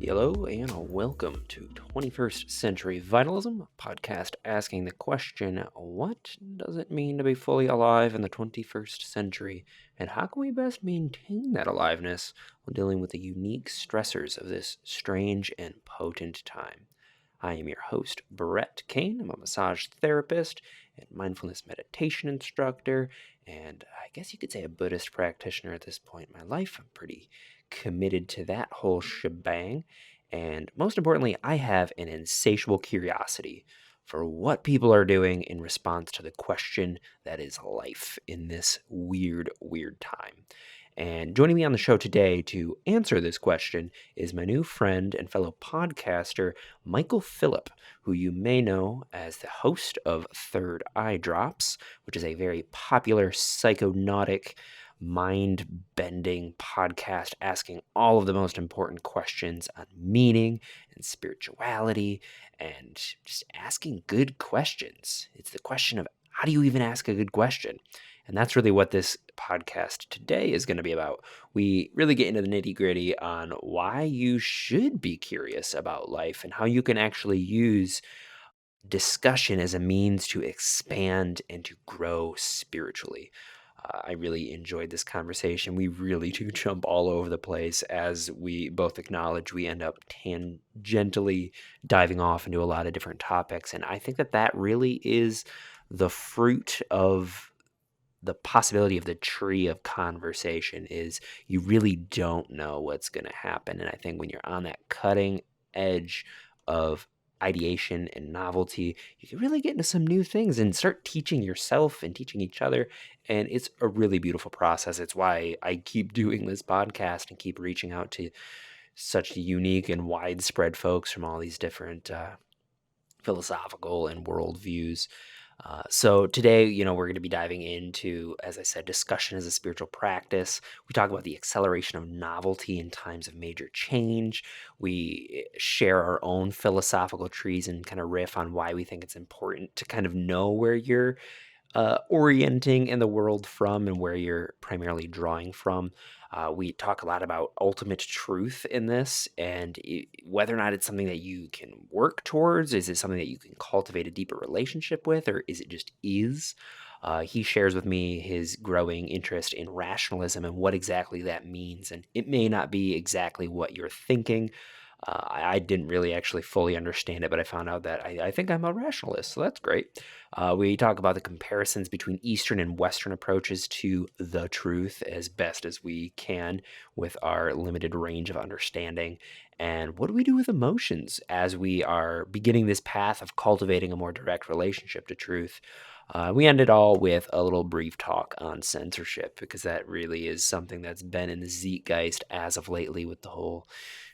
Hello and welcome to 21st Century Vitalism, a podcast asking the question, what does it mean to be fully alive in the 21st century, and how can we best maintain that aliveness while dealing with the unique stressors of this strange and potent time? I am your host, Brett Kane. I'm a massage therapist and mindfulness meditation instructor, and I guess you could say a Buddhist practitioner at this point in my life. I'm pretty committed to that whole shebang. And most importantly, I have an insatiable curiosity for what people are doing in response to the question that is life in this weird, weird time. And joining me on the show today to answer this question is my new friend and fellow podcaster, Michael Phillip, who you may know as the host of Third Eye Drops, which is a very popular psychonautic, mind-bending podcast asking all of the most important questions on meaning and spirituality and just asking good questions. It's the question of how do you even ask a good question? And that's really what this podcast today is going to be about. We really get into the nitty gritty on why you should be curious about life and how you can actually use discussion as a means to expand and to grow spiritually. I really enjoyed this conversation. We really do jump all over the place, as we both acknowledge. We end up tangentially diving off into a lot of different topics. And I think that that really is the fruit of the possibility of the tree of conversation. Is you really don't know what's going to happen. And I think when you're on that cutting edge of ideation and novelty, you can really get into some new things and start teaching yourself and teaching each other. And it's a really beautiful process. It's why I keep doing this podcast and keep reaching out to such unique and widespread folks from all these different philosophical and worldviews. So today, we're going to be diving into, as I said, discussion as a spiritual practice. We talk about the acceleration of novelty in times of major change. We share our own philosophical trees and kind of riff on why we think it's important to kind of know where you're orienting in the world from and where you're primarily drawing from. We talk a lot about ultimate truth in this and whether or not it's something that you can work towards. Is it something that you can cultivate a deeper relationship with, or is it just is? He shares with me his growing interest in rationalism and what exactly that means. And it may not be exactly what you're thinking. I didn't really actually fully understand it, but I found out that I think I'm a rationalist, so that's great. We talk about the comparisons between Eastern and Western approaches to the truth as best as we can with our limited range of understanding. And what do we do with emotions as we are beginning this path of cultivating a more direct relationship to truth? We end it all with a little brief talk on censorship, because that really is something that's been in the zeitgeist as of lately with the whole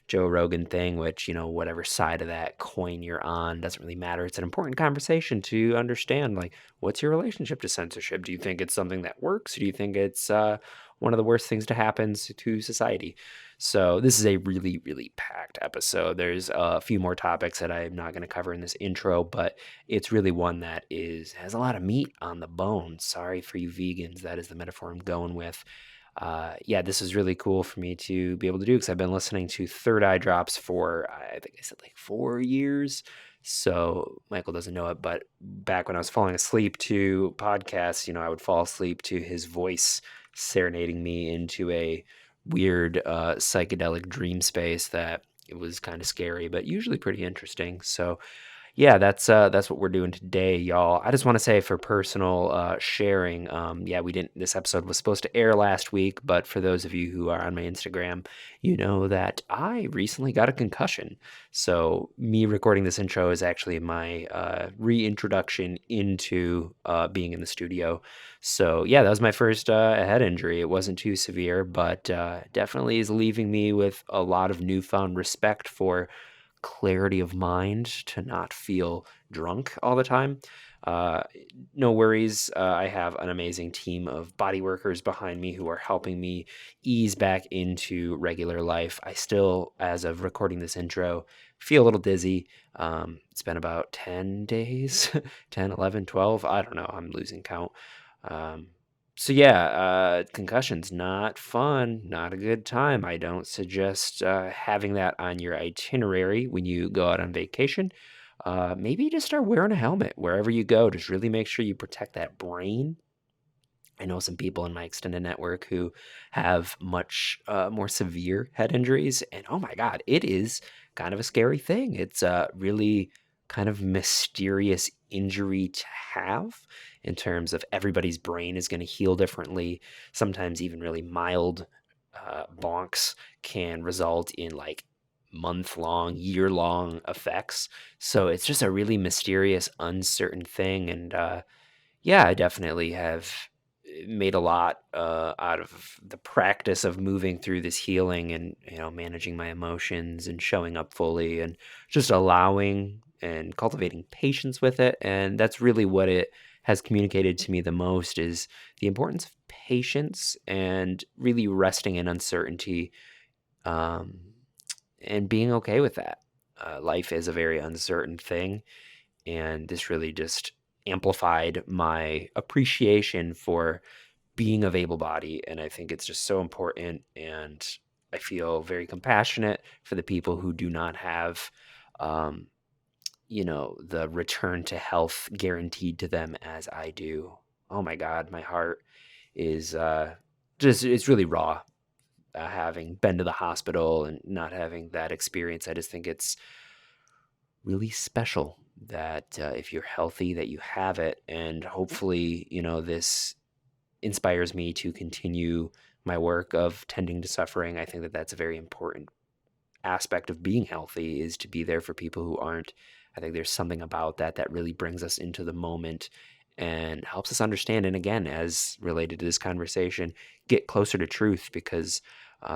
Joe Rogan thing, which, whatever side of that coin you're on doesn't really matter. It's an important conversation to understand, like, what's your relationship to censorship? Do you think it's something that works? Or do you think it's one of the worst things to happen to society? So this is a really, really packed episode. There's a few more topics that I'm not going to cover in this intro, but it's really one that has a lot of meat on the bone. Sorry for you vegans. That is the metaphor I'm going with. This is really cool for me to be able to do, because I've been listening to Third Eye Drops for, I think I said, like 4 years. So Michael doesn't know it, but back when I was falling asleep to podcasts, I would fall asleep to his voice serenading me into a weird psychedelic dream space that it was kind of scary, but usually pretty interesting. So yeah, that's what we're doing today, y'all. I just want to say, for personal sharing, we didn't. This episode was supposed to air last week, but for those of you who are on my Instagram, you know that I recently got a concussion. So me recording this intro is actually my reintroduction into being in the studio. So yeah, that was my first head injury. It wasn't too severe, but definitely is leaving me with a lot of newfound respect for clarity of mind, to not feel drunk all the time. Uh, no worries. I have an amazing team of body workers behind me who are helping me ease back into regular life. I still, as of recording this intro, feel a little dizzy. It's been about 10 days, 10, 11, 12. I don't know. I'm losing count. Um, So yeah, concussion's not fun, not a good time. I don't suggest having that on your itinerary when you go out on vacation. Maybe just start wearing a helmet wherever you go. Just really make sure you protect that brain. I know some people in my extended network who have much more severe head injuries, and oh my God, it is kind of a scary thing. It's a really kind of mysterious injury to have in terms of everybody's brain is going to heal differently. Sometimes even really mild bonks can result in like month-long, year-long effects. So it's just a really mysterious, uncertain thing, and yeah, I definitely have made a lot out of the practice of moving through this healing and managing my emotions and showing up fully and just allowing and cultivating patience with it. And that's really what it has communicated to me the most is the importance of patience and really resting in uncertainty, um, and being okay with that. Life is a very uncertain thing, and this really just amplified my appreciation for being of able body. And I think it's just so important. And I feel very compassionate for the people who do not have, um, the return to health guaranteed to them as I do. Oh my God, my heart is it's really raw. Having been to the hospital and not having that experience, I just think it's really special that if you're healthy that you have it, and hopefully this inspires me to continue my work of tending to suffering. I think that that's a very important aspect of being healthy, is to be there for people who aren't. I think there's something about that that really brings us into the moment and helps us understand, and again, as related to this conversation, get closer to truth, because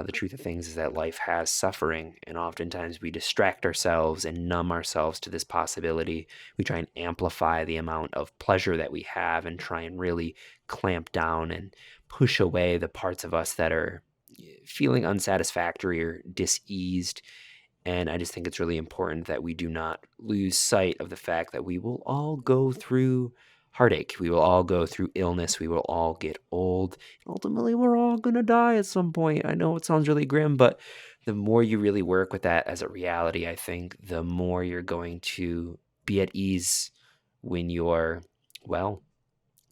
the truth of things is that life has suffering, and oftentimes we distract ourselves and numb ourselves to this possibility. We try and amplify the amount of pleasure that we have and try and really clamp down and push away the parts of us that are feeling unsatisfactory or diseased. And I just think it's really important that we do not lose sight of the fact that we will all go through heartache. We will all go through illness. We will all get old. And ultimately, we're all going to die at some point. I know it sounds really grim, but the more you really work with that as a reality, I think the more you're going to be at ease when you're well,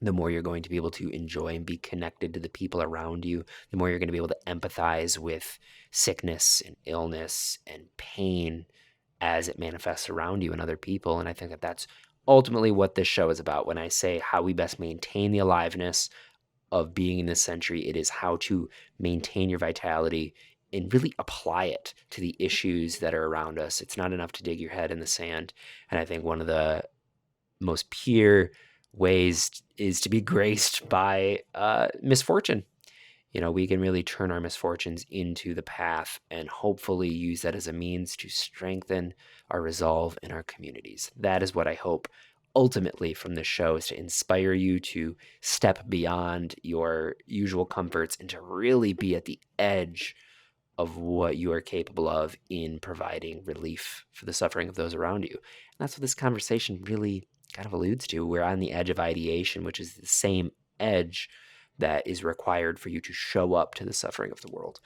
the more you're going to be able to enjoy and be connected to the people around you, the more you're going to be able to empathize with sickness and illness and pain as it manifests around you and other people. And I think that that's ultimately what this show is about. When I say how we best maintain the aliveness of being in this century, it is how to maintain your vitality and really apply it to the issues that are around us. It's not enough to dig your head in the sand. And I think one of the most pure ways is to be graced by misfortune. We can really turn our misfortunes into the path and hopefully use that as a means to strengthen our resolve in our communities. That is what I hope ultimately from this show, is to inspire you to step beyond your usual comforts and to really be at the edge of what you are capable of in providing relief for the suffering of those around you. And that's what this conversation really kind of alludes to. We're on the edge of ideation, which is the same edge that is required for you to show up to the suffering of the world.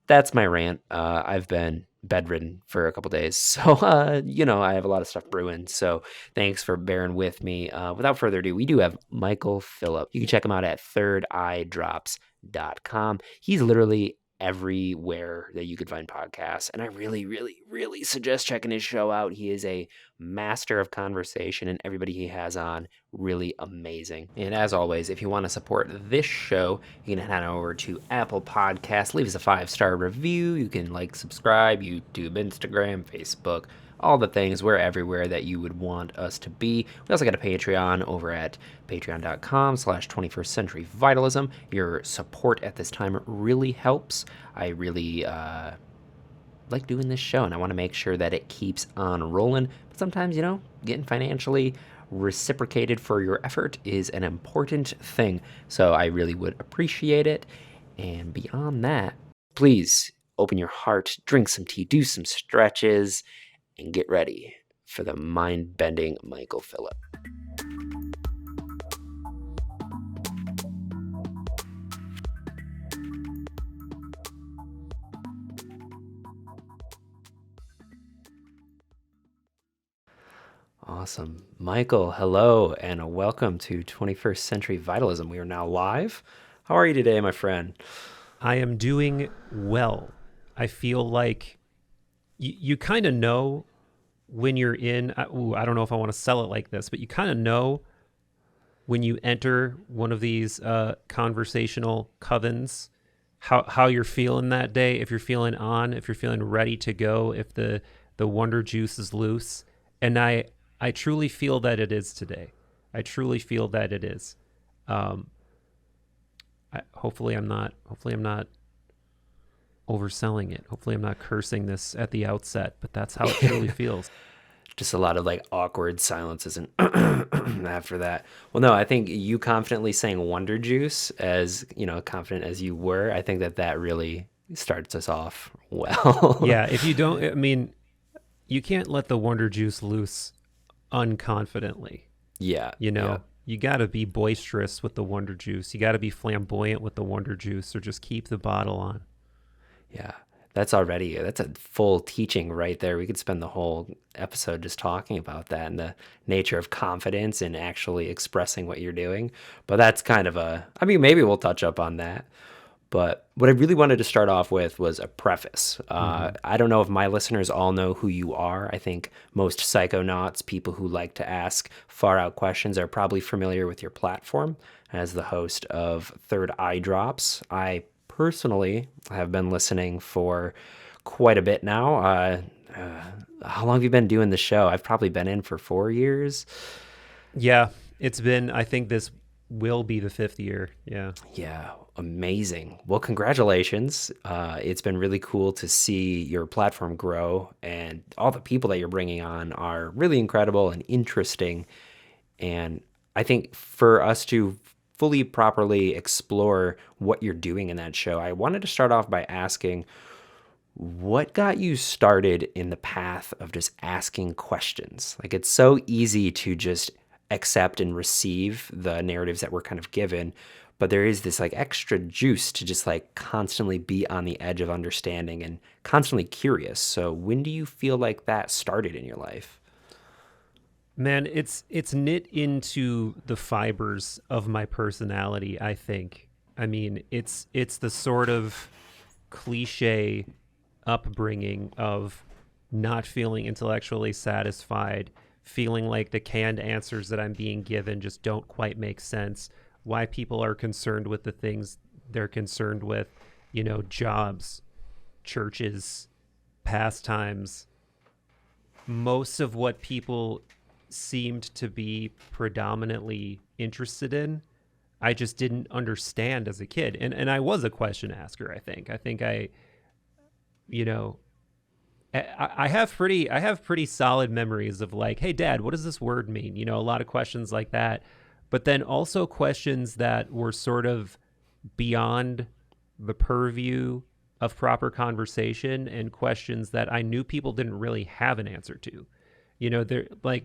That's my rant. I've been bedridden for a couple days, so I have a lot of stuff brewing. So thanks for bearing with me. Without further ado, we do have Michael Phillip. You can check him out at thirdeyedrops.com. He's literally everywhere that you could find podcasts, and I really, really, really suggest checking his show out. He is a master of conversation, and everybody he has on, really amazing. And as always, if you want to support this show, you can head over to Apple Podcasts, leave us a 5-star review. You can subscribe, YouTube, Instagram, Facebook, all the things. We're everywhere that you would want us to be. We also got a Patreon over at patreon.com/21st Century Vitalism. Your support at this time really helps. I really like doing this show, and I want to make sure that it keeps on rolling. But sometimes, getting financially reciprocated for your effort is an important thing. So I really would appreciate it. And beyond that, please open your heart, drink some tea, do some stretches, and get ready for the mind-bending Michael Phillip. Awesome. Michael, hello, and welcome to 21st Century Vitalism. We are now live. How are you today, my friend? I am doing well. I feel like you kind of know when you're in. I don't know if I want to sell it like this, but you kind of know when you enter one of these conversational covens how you're feeling that day. If you're feeling on, if you're feeling ready to go, if the wonder juice is loose, and I truly feel that it is today. I truly feel that it is. Um, Hopefully I'm not overselling it. Hopefully, I'm not cursing this at the outset, but that's how it truly feels. Just a lot of like awkward silences and after that. Well, no, I think you confidently saying Wonder Juice as, confident as you were, I think that really starts us off well. Yeah, if you don't, I mean, you can't let the Wonder Juice loose unconfidently. Yeah, You yeah. know, you got to be boisterous with the Wonder Juice. You got to be flamboyant with the Wonder Juice, or just keep the bottle on. Yeah, that's a full teaching right there. We could spend the whole episode just talking about that and the nature of confidence and actually expressing what you're doing. But that's kind of I mean, maybe we'll touch up on that. But what I really wanted to start off with was a preface. Mm-hmm. I don't know if my listeners all know who you are. I think most psychonauts, people who like to ask far out questions, are probably familiar with your platform as the host of Third Eye Drops. I personally have been listening for quite a bit now. How long have you been doing the show? I've probably been in for 4 years. Yeah, it's been. I think this will be the fifth year. Yeah. Yeah, amazing. Well, congratulations. It's been really cool to see your platform grow, and all the people that you're bringing on are really incredible and interesting. And I think for us to fully properly explore what you're doing in that show, I wanted to start off by asking what got you started in the path of just asking questions? Like, it's so easy to just accept and receive the narratives that we're kind of given, but there is this like extra juice to just like constantly be on the edge of understanding and constantly curious. So, when do you feel like that started in your life? Man, it's knit into the fibers of my personality, I think. I mean, it's the sort of cliche upbringing of not feeling intellectually satisfied, feeling like the canned answers that I'm being given just don't quite make sense, why people are concerned with the things they're concerned with, jobs, churches, pastimes, most of what people seemed to be predominantly interested in. I just didn't understand as a kid. And I was a question asker, I think. You know, I have pretty solid memories of like, hey dad, what does this word mean? A lot of questions like that. But then also questions that were sort of beyond the purview of proper conversation, and questions that I knew people didn't really have an answer to. They're like,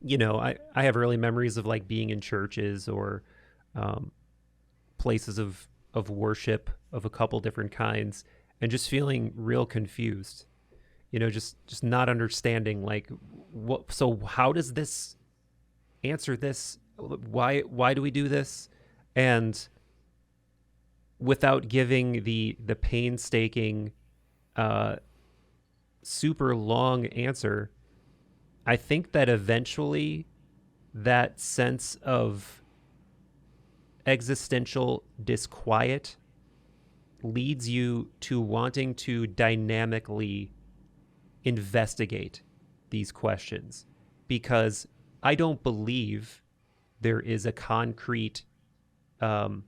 I have early memories of like being in churches or um, places of worship of a couple different kinds, and just feeling real confused. Just not understanding like what. So how does this answer this? Why do we do this? And without giving the painstaking, uh, super long answer, I think that eventually that sense of existential disquiet leads you to wanting to dynamically investigate these questions, because I don't believe there is a concrete um,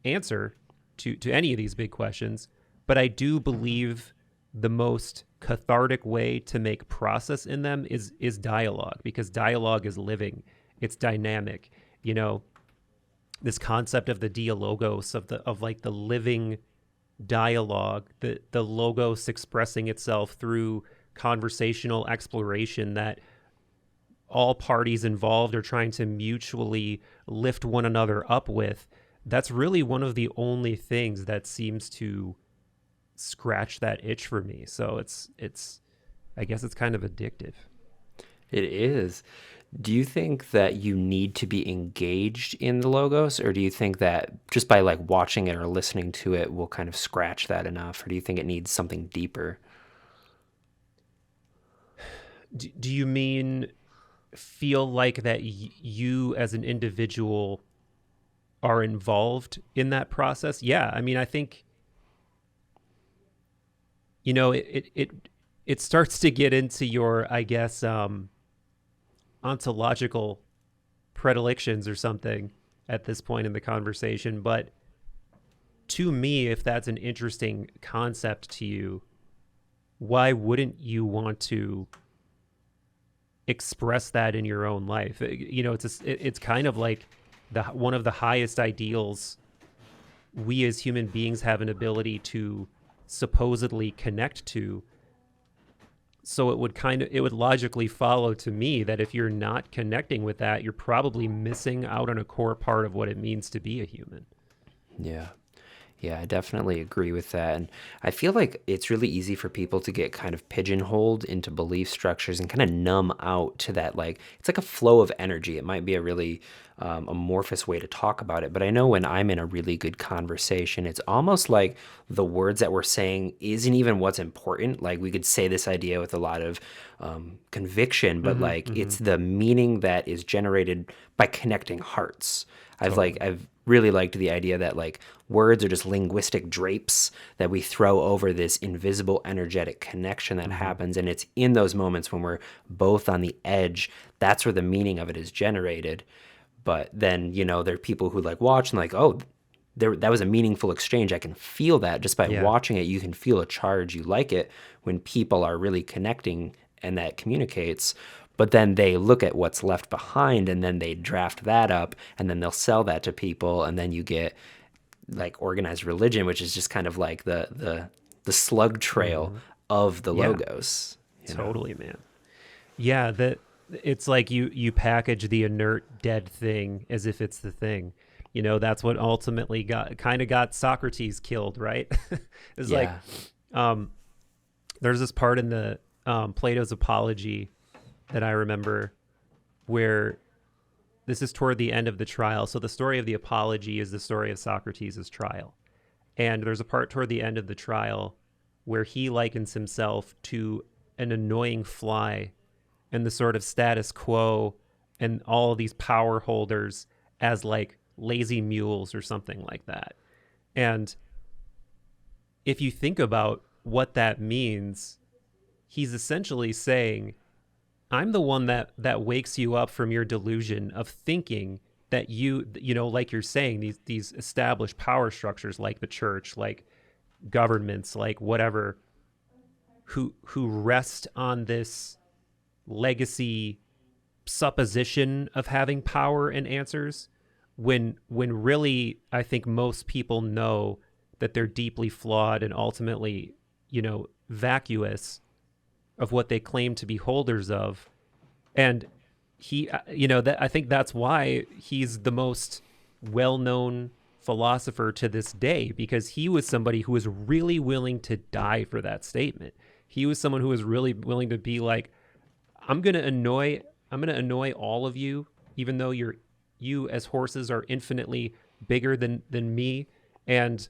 answer to any of these big questions, but I do believe the most cathartic way to make process in them is dialogue, because dialogue is living, it's dynamic. You know, this concept of the dialogos, of like the living dialogue, the logos expressing itself through conversational exploration that all parties involved are trying to mutually lift one another up with. That's really one of the only things that seems to scratch that itch for me. So it's I guess it's kind of addictive. It is. Do you think that you need to be engaged in the logos, or do you think that just by like watching it or listening to it will kind of scratch that enough, or do you think it needs something deeper? Do you mean feel like that you as an individual are involved in that process? Yeah, I mean, I think it starts to get into your, I guess, ontological predilections or something at this point in the conversation. But to me, if that's an interesting concept to you, why wouldn't you want to express that in your own life? It's kind of like the one of the highest ideals we as human beings have an ability to supposedly connect to. So it would logically follow to me that if you're not connecting with that, you're probably missing out on a core part of what it means to be a human. Yeah. Yeah, I definitely agree with that. And I feel like it's really easy for people to get kind of pigeonholed into belief structures and kind of numb out to that. Like, it's like a flow of energy. It might be a really amorphous way to talk about it. But I know when I'm in a really good conversation, it's almost like the words that we're saying isn't even what's important. Like, we could say this idea with a lot of conviction, but Mm-hmm, like, mm-hmm. it's the meaning that is generated by connecting hearts. Totally. I've really liked the idea that like words are just linguistic drapes that we throw over this invisible energetic connection that Mm-hmm. happens, and it's in those moments when we're both on the edge, that's where the meaning of it is generated. But then, there are people who like watch and like, oh, that was a meaningful exchange. I can feel that just by Yeah. watching it. You can feel a charge. You like it when people are really connecting and that communicates. But then they look at what's left behind and then they draft that up and then they'll sell that to people. And then you get like organized religion, which is just kind of like the slug trail Mm-hmm. of the Yeah. logos, you know? Totally, man. Yeah, that it's like you package the inert dead thing as if it's the thing. That's what ultimately got Socrates killed, right? It's like Yeah. um there's this part in the Plato's Apology that I remember where this is toward the end of the trial. So the story of the Apology is the story of Socrates' trial. And there's a part toward the end of the trial where he likens himself to an annoying fly and the sort of status quo and all of these power holders as like lazy mules or something like that. And if you think about what that means, he's essentially saying, I'm the one that wakes you up from your delusion of thinking that like you're saying, these established power structures like the church, like governments, like whatever, who rest on this legacy supposition of having power and answers, when really I think most people know that they're deeply flawed and ultimately, vacuous of what they claim to be holders of. And that I think that's why he's the most well-known philosopher to this day, because he was somebody who was really willing to die for that statement. He was someone who was really willing to be like, I'm going to annoy all of you, even though you as horses are infinitely bigger than me. And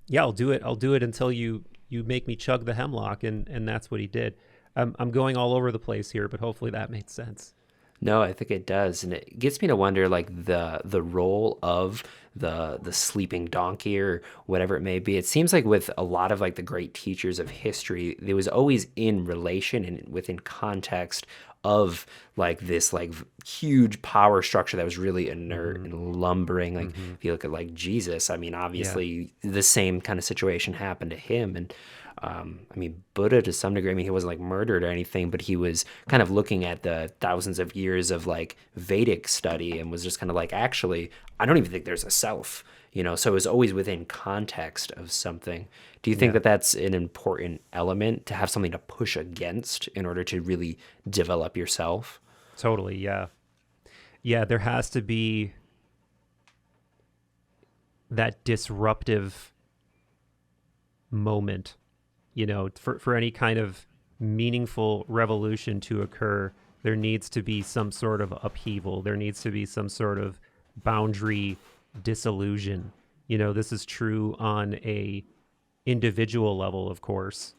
yeah, I'll do it until you make me chug the hemlock. And that's what he did. I'm going all over the place here, but hopefully that made sense. No, I think it does, and it gets me to wonder, like the role of the sleeping donkey or whatever it may be. It seems like with a lot of like the great teachers of history, there was always in relation and within context of like this like huge power structure that was really inert Mm-hmm. and lumbering. Like Mm-hmm. if you look at like Jesus, I mean, Yeah. obviously the same kind of situation happened to him, and I mean, Buddha to some degree, I mean, he wasn't like murdered or anything, but he was kind of looking at the thousands of years of like Vedic study and was just kind of like, actually, I don't even think there's a self. So it was always within context of something. Do you think Yeah. that that's an important element to have something to push against in order to really develop yourself? Totally. Yeah. Yeah. There has to be that disruptive moment, for any kind of meaningful revolution to occur, there needs to be some sort of upheaval. There needs to be some sort of boundary dissolution. This is true on a individual level, of course,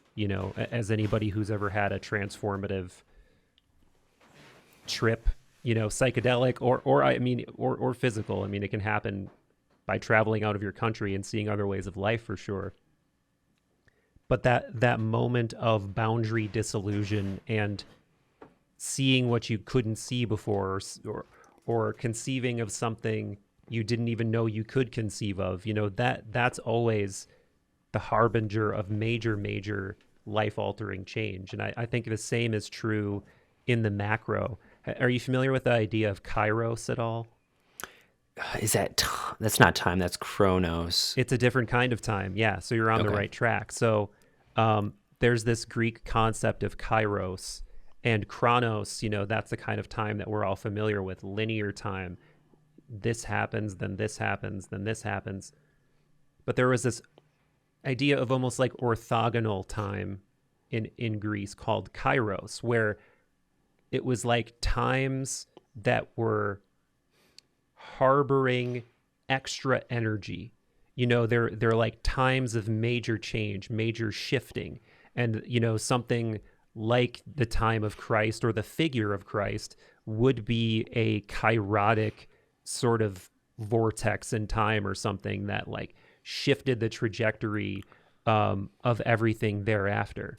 as anybody who's ever had a transformative trip, psychedelic or physical. I mean, it can happen by traveling out of your country and seeing other ways of life for sure. But that moment of boundary dissolution and seeing what you couldn't see before, or conceiving of something you didn't even know you could conceive of, that's always the harbinger of major life-altering change. And I think the same is true in the macro. Are you familiar with the idea of Kairos at all? Is that's not time, that's Chronos. It's a different kind of time, yeah. So you're on the right track. So there's this Greek concept of Kairos, and Chronos, that's the kind of time that we're all familiar with, linear time. This happens, then this happens, then this happens. But there was this idea of almost like orthogonal time in Greece called Kairos, where it was like times that were harboring extra energy. They're like times of major change, major shifting. And, something like the time of Christ or the figure of Christ would be a kairotic sort of vortex in time or something that like shifted the trajectory of everything thereafter.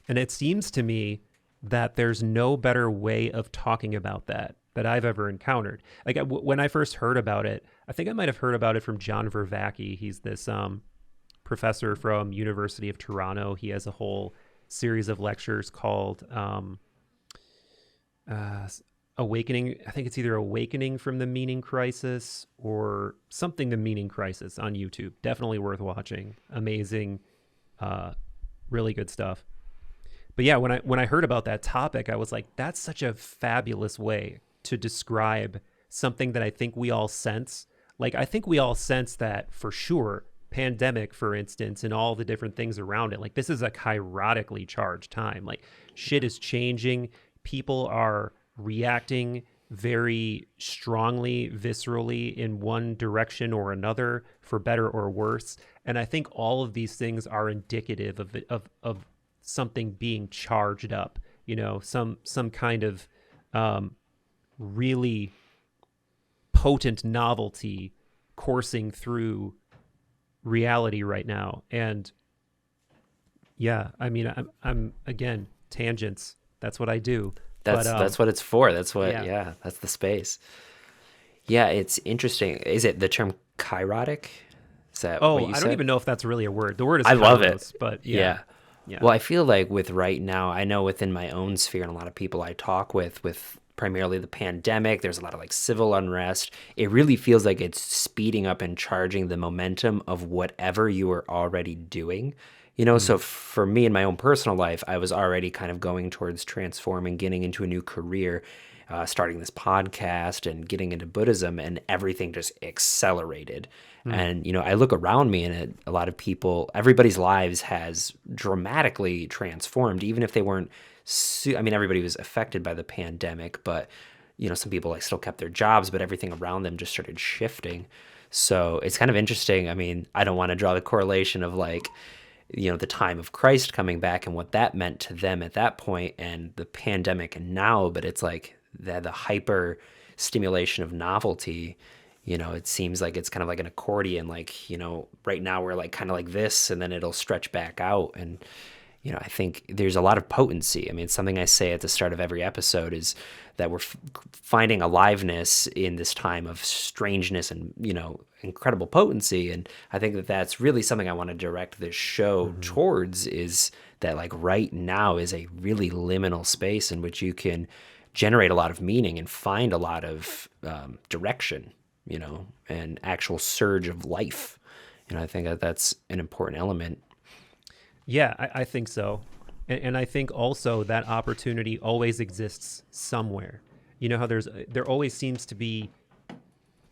And it seems to me that there's no better way of talking about that I've ever encountered. Like when I first heard about it, I think I might have heard about it from John Vervaeke. He's this professor from University of Toronto. He has a whole series of lectures called Awakening. I think it's either Awakening from the Meaning Crisis or something, the Meaning Crisis, on YouTube. Definitely worth watching. Amazing, really good stuff. But yeah, when I heard about that topic, I was like, that's such a fabulous way to describe something that I think we all sense. Like, I think we all sense that for sure. Pandemic, for instance, and all the different things around it. Like, this is a kairotically charged time. Like, shit is changing. People are reacting very strongly, viscerally in one direction or another, for better or worse. And I think all of these things are indicative of something being charged up, some kind of really potent novelty coursing through reality right now. And yeah, I mean, I'm again, tangents. That's what I do. That's what it's for. That's what, yeah, that's the space. Yeah, it's interesting. Is it the term kairotic? Is that what you said? I don't even know if that's really a word. The word is I kairos, love it. But yeah. Well, I feel like with right now, I know within my own sphere and a lot of people I talk with primarily the pandemic, there's a lot of like civil unrest. It really feels like it's speeding up and charging the momentum of whatever you were already doing. So for me in my own personal life, I was already kind of going towards transforming, getting into a new career, starting this podcast and getting into Buddhism, and everything just accelerated. And, I look around me and a lot of people, everybody's lives has dramatically transformed, even if they weren't, everybody was affected by the pandemic, but, some people like still kept their jobs, but everything around them just started shifting. So it's kind of interesting. I mean, I don't want to draw the correlation of like, the time of Christ coming back and what that meant to them at that point and the pandemic and now, but it's like the hyper stimulation of novelty. It seems like it's kind of like an accordion, like, right now we're like kind of like this, and then it'll stretch back out. And, I think there's a lot of potency. I mean, it's something I say at the start of every episode is that we're finding aliveness in this time of strangeness and, incredible potency. And I think that that's really something I want to direct this show towards, is that like right now is a really liminal space in which you can generate a lot of meaning and find a lot of direction, and actual surge of life. I think that that's an important element. Yeah, I think so. And I think also that opportunity always exists somewhere. How there always seems to be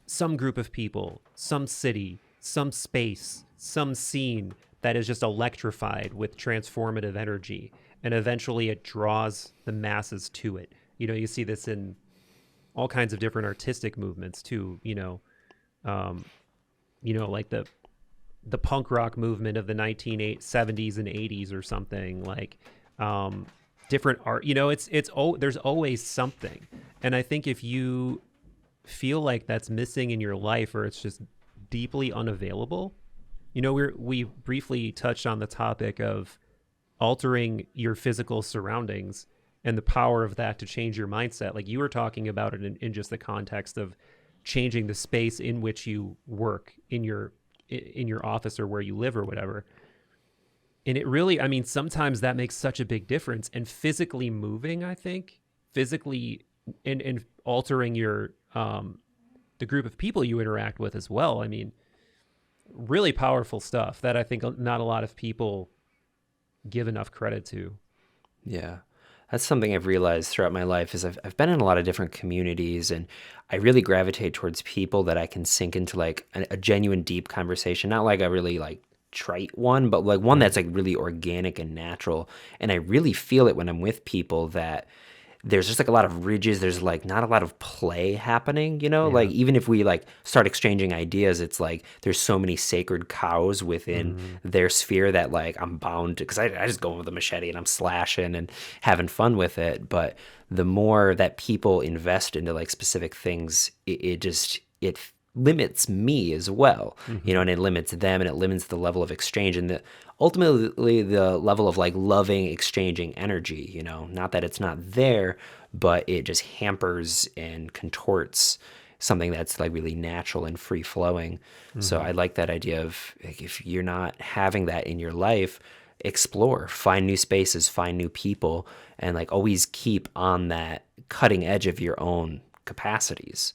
some group of people, some city, some space, some scene that is just electrified with transformative energy. and eventually it draws the masses to it. You see this in all kinds of different artistic movements too. Like the punk rock movement of the 1970s and 80s or something, like different art. There's always something. And I think if you feel like that's missing in your life, or it's just deeply unavailable, we briefly touched on the topic of altering your physical surroundings and the power of that to change your mindset. Like you were talking about it in just the context of changing the space in which you work in your office or where you live or whatever. And it really, I mean, sometimes that makes such a big difference. And physically moving, I think, and altering your the group of people you interact with as well. I mean, really powerful stuff that I think not a lot of people give enough credit to. Yeah. That's something I've realized throughout my life is I've been in a lot of different communities, and I really gravitate towards people that I can sink into like a genuine deep conversation, not like a really like trite one, but like one that's like really organic and natural. And I really feel it when I'm with people that there's just like a lot of ridges. There's like not a lot of play happening, like even if we like start exchanging ideas, it's like there's so many sacred cows within their sphere that like I'm bound to, because I just go with a machete and I'm slashing and having fun with it. But the more that people invest into like specific things, it limits me as well, and it limits them, and it limits the level of exchange and ultimately the level of like loving, exchanging energy, not that it's not there, but it just hampers and contorts something that's like really natural and free flowing. So I like that idea of like, if you're not having that in your life, explore, find new spaces, find new people, and like always keep on that cutting edge of your own capacities,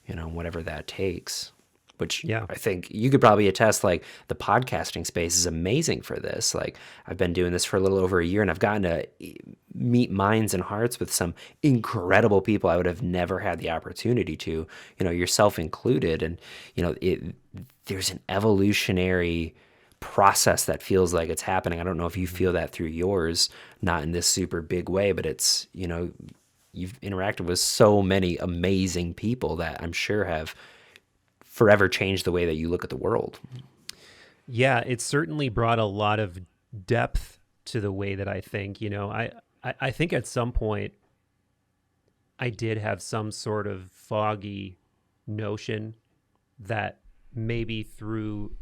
whatever that takes. Which I think you could probably attest, like the podcasting space is amazing for this. Like I've been doing this for a little over a year, and I've gotten to meet minds and hearts with some incredible people I would have never had the opportunity to, yourself included. And, there's an evolutionary process that feels like it's happening. I don't know if you feel that through yours, not in this super big way, but it's, you've interacted with so many amazing people that I'm sure have forever changed the way that you look at the world. Yeah, it certainly brought a lot of depth to the way that I think. I think at some point I did have some sort of foggy notion that maybe through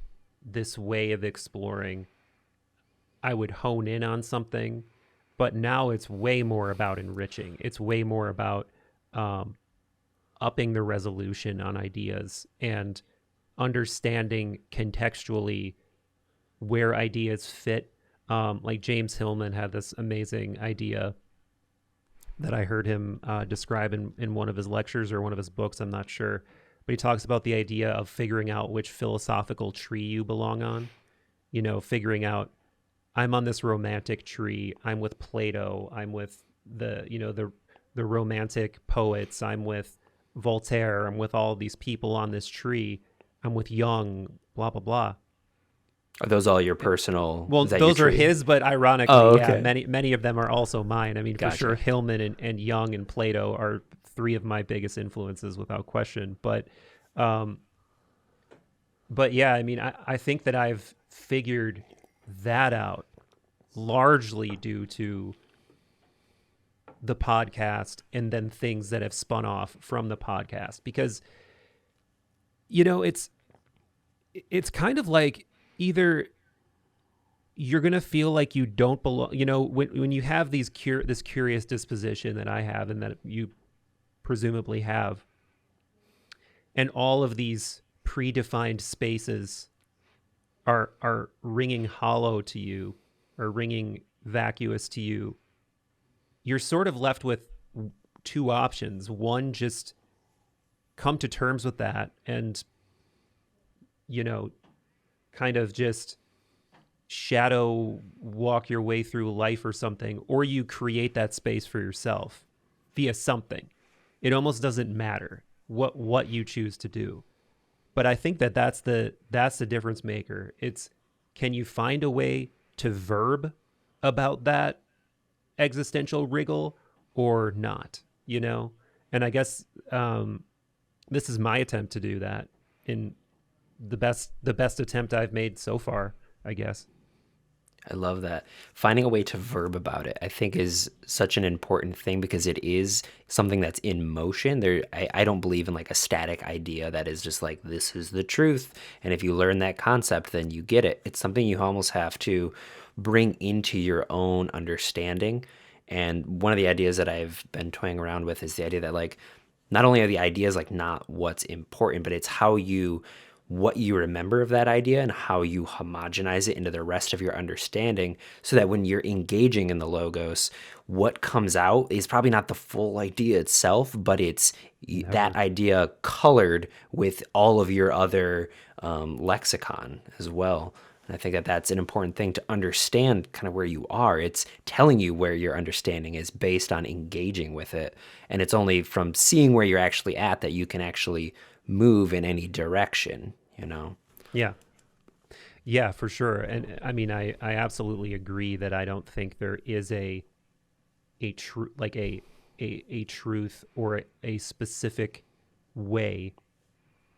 this way of exploring I would hone in on something, but now it's way more about enriching. It's way more about upping the resolution on ideas and understanding contextually where ideas fit. Like James Hillman had this amazing idea that I heard him describe in one of his lectures or one of his books, I'm not sure. But he talks about the idea of figuring out which philosophical tree you belong on. Figuring out, I'm on this romantic tree. I'm with Plato. I'm with the romantic poets. I'm with Voltaire. I'm with all these people on this tree. I'm with Jung, blah, blah, blah. Are those all your personal? Well, those are his, but ironically, okay. many of them are also mine. I mean, Gotcha. For sure, Hillman and Jung and Plato are three of my biggest influences without question. But yeah, I mean, I think that I've figured that out largely due to the podcast and then things that have spun off from the podcast, because it's kind of like either you're going to feel like you don't belong, when you have this curious disposition that I have and that you presumably have, and all of these predefined spaces are ringing hollow to you or ringing vacuous to you, you're sort of left with two options. One, just come to terms with that and, kind of just shadow walk your way through life or something, or you create that space for yourself via something. It almost doesn't matter what you choose to do. But I think that's the difference maker. It's, can you find a way to verb about that existential wriggle or not, you know? And I guess this is my attempt to do that in the best attempt I've made so far, I guess. I love that. Finding a way to verb about it, I think, is such an important thing because it is something that's in motion. I don't believe in like a static idea that is just like, this is the truth. And if you learn that concept, then you get it. It's something you almost have to bring into your own understanding. And one of the ideas that I've been toying around with is the idea that like, not only are the ideas like not what's important, but it's what you remember of that idea and how you homogenize it into the rest of your understanding so that when you're engaging in the logos, what comes out is probably not the full idea itself, but it's that idea colored with all of your other lexicon as well. And I think that that's an important thing to understand kind of where you are. It's telling you where your understanding is based on engaging with it. And it's only from seeing where you're actually at that you can actually move in any direction, you know? Yeah. Yeah, for sure. And I mean, I absolutely agree that I don't think there is a true, like a truth or a specific way.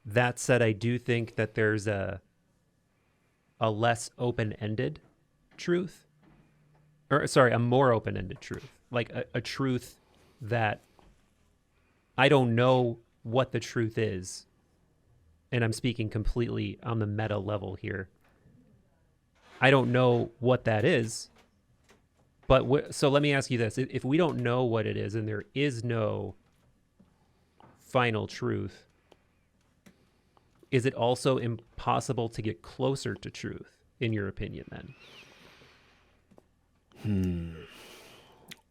That said, I do think that there's a less open-ended truth, or sorry, a more open-ended truth, like a truth that I don't know what the truth is. And I'm speaking completely on the meta level here. I don't know what that is, but so let me ask you this. If we don't know what it is and there is no final truth, is it also impossible to get closer to truth, in your opinion, then?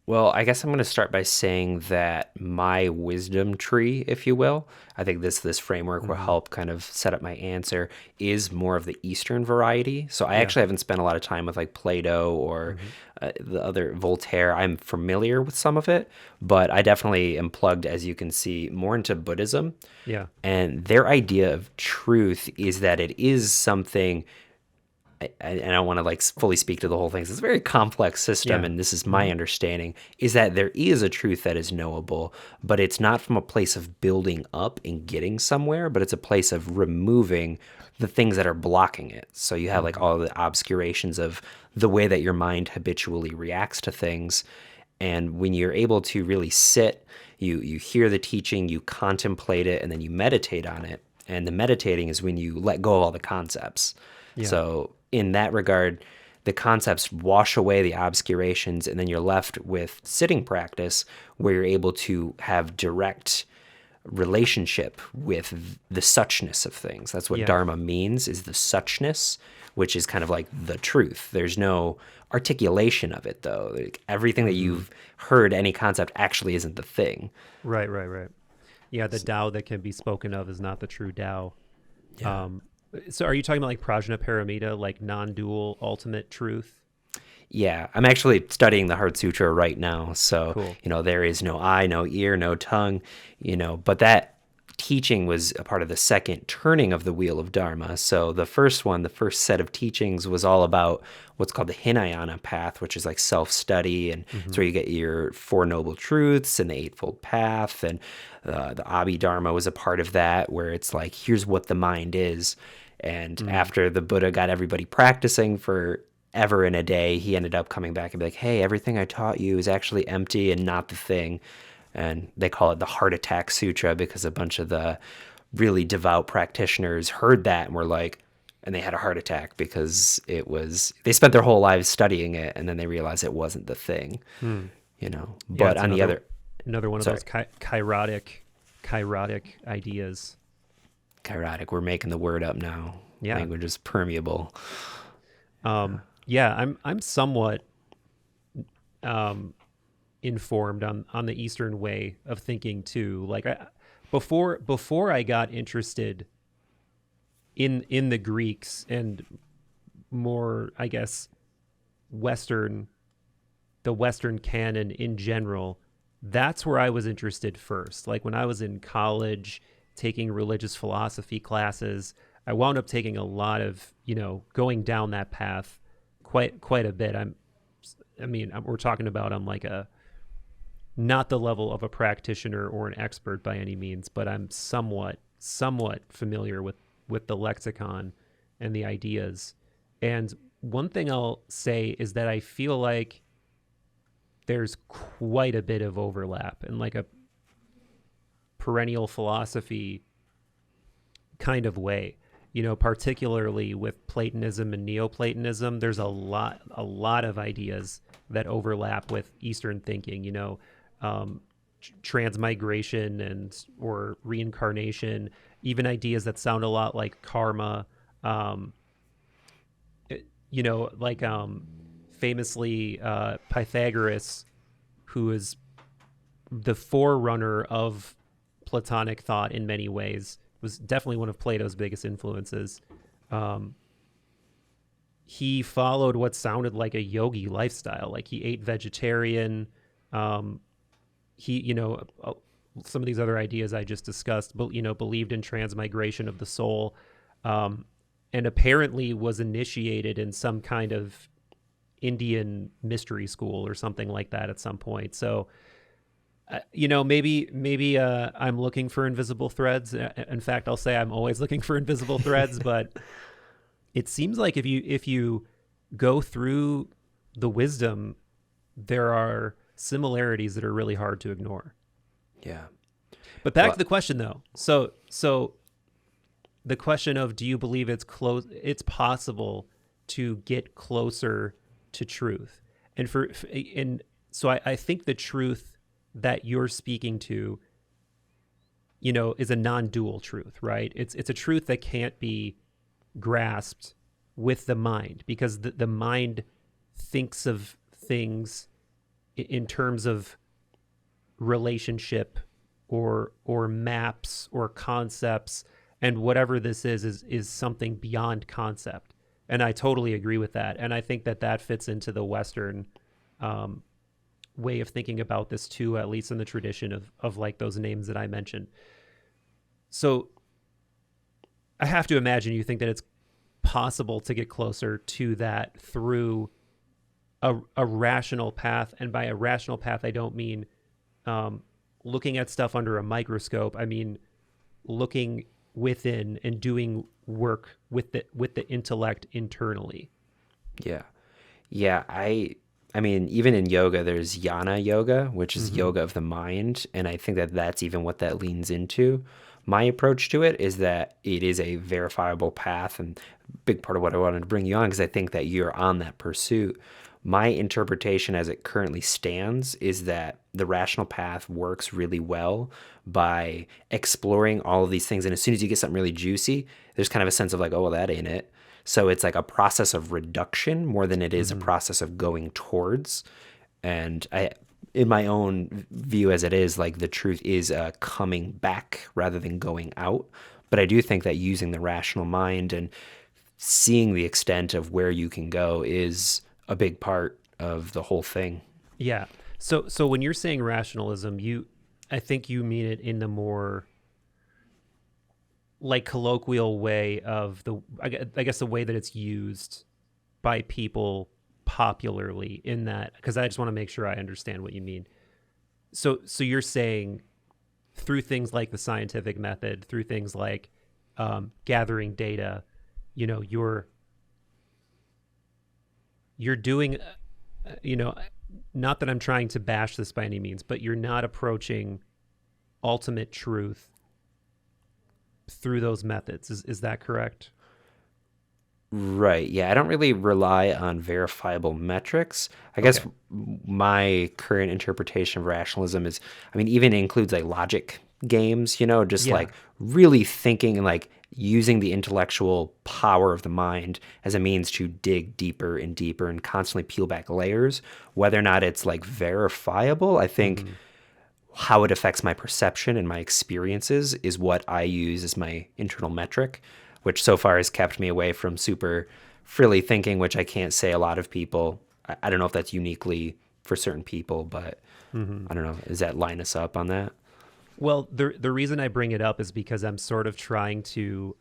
Well, I guess I'm going to start by saying that my wisdom tree, if you will, I think this framework will help kind of set up my answer, is more of the Eastern variety. So I actually haven't spent a lot of time with like Plato or the other Voltaire. I'm familiar with some of it, but I definitely am plugged, as you can see, more into Buddhism. Yeah. And their idea of truth is that it is something. I don't want to like fully speak to the whole thing. It's a very complex system, and this is my understanding, is that there is a truth that is knowable, but it's not from a place of building up and getting somewhere, but it's a place of removing the things that are blocking it. So you have like all the obscurations of the way that your mind habitually reacts to things. And when you're able to really sit, you hear the teaching, you contemplate it, and then you meditate on it. And the meditating is when you let go of all the concepts. Yeah. So in that regard, the concepts wash away the obscurations, and then you're left with sitting practice where you're able to have direct relationship with the suchness of things. That's what Dharma means, is the suchness, which is kind of like the truth. There's no articulation of it, though. Like, everything that you've heard, any concept, actually isn't the thing. Right. Yeah, the Tao that can be spoken of is not the true Tao. Yeah. So are you talking about like Prajnaparamita, like non-dual ultimate truth? Yeah, I'm actually studying the Heart Sutra right now. So, Cool. There is no eye, no ear, no tongue, but that teaching was a part of the second turning of the wheel of Dharma. So the first set of teachings was all about what's called the Hinayana Path, which is like self-study. And it's where you get your Four Noble Truths and the Eightfold Path. And the Abhidharma was a part of that, where it's like, here's what the mind is. And after the Buddha got everybody practicing for ever in a day, he ended up coming back and be like, hey, everything I taught you is actually empty and not the thing. And they call it the Heart Attack Sutra because a bunch of the really devout practitioners heard that and were like, and they had a heart attack because they spent their whole lives studying it, and then they realized it wasn't the thing, But on the other... Another one of those kairotic ideas. Kairotic, we're making the word up now. Yeah. Language is permeable. Yeah, I'm somewhat informed on the Eastern way of thinking too. Like before I got interested in the Greeks and more, I guess, the Western canon in general, that's where I was interested first. Like when I was in college taking religious philosophy classes, I wound up taking a lot of, going down that path quite a bit. I mean, we're talking about I'm like not the level of a practitioner or an expert by any means, but I'm somewhat familiar with the lexicon and the ideas. And one thing I'll say is that I feel like there's quite a bit of overlap in like a perennial philosophy kind of way. Particularly with Platonism and Neoplatonism, there's a lot of ideas that overlap with Eastern thinking. Transmigration or reincarnation, even ideas that sound a lot like karma. Famously Pythagoras, who is the forerunner of Platonic thought in many ways, was definitely one of Plato's biggest influences. He followed what sounded like a yogi lifestyle. Like he ate vegetarian. He, some of these other ideas I just discussed, but, believed in transmigration of the soul, and apparently was initiated in some kind of Indian mystery school or something like that at some point. So, maybe I'm looking for invisible threads. In fact, I'll say I'm always looking for invisible threads, but it seems like if you go through the wisdom, there are similarities that are really hard to ignore. Yeah. But back to the question though. So the question of, do you believe it's possible to get closer to truth? And so I think the truth that you're speaking to, is a non-dual truth, right? It's a truth that can't be grasped with the mind, because the mind thinks of things in terms of relationship or maps or concepts, and whatever this is something beyond concept. And I totally agree with that. And I think that fits into the Western way of thinking about this too, at least in the tradition of like those names that I mentioned. So I have to imagine you think that it's possible to get closer to that through a rational path. And by a rational path, I don't mean looking at stuff under a microscope. I mean looking within and doing work with the intellect internally. Yeah. I mean, even in yoga, there's jnana yoga, which is yoga of the mind. And I think that that's even what that leans into. My approach to it is that it is a verifiable path, and a big part of what I wanted to bring you on, because I think that you're on that pursuit. My interpretation as it currently stands is that the rational path works really well by exploring all of these things. And as soon as you get something really juicy, there's kind of a sense of like, oh, well, that ain't it. So it's like a process of reduction more than it is a process of going towards. And in my own view as it is, like the truth is coming back rather than going out. But I do think that using the rational mind and seeing the extent of where you can go is a big part of the whole thing. Yeah. So when you're saying rationalism, I think you mean it in the more like colloquial way of I guess the way that it's used by people popularly, in that, because I just want to make sure I understand what you mean. So you're saying through things like the scientific method, through things like gathering data, you're doing, not that I'm trying to bash this by any means, but you're not approaching ultimate truth through those methods. Is that correct? Right. Yeah. I don't really rely on verifiable metrics. I guess my current interpretation of rationalism is, I mean, even includes like logic games, just like really thinking and like using the intellectual power of the mind as a means to dig deeper and deeper and constantly peel back layers. Whether or not it's like verifiable, I think how it affects my perception and my experiences is what I use as my internal metric, which so far has kept me away from super frilly thinking, which I can't say a lot of people. I don't know if that's uniquely for certain people, but I don't know. Does that line us up on that? Well, the reason I bring it up is because I'm sort of trying to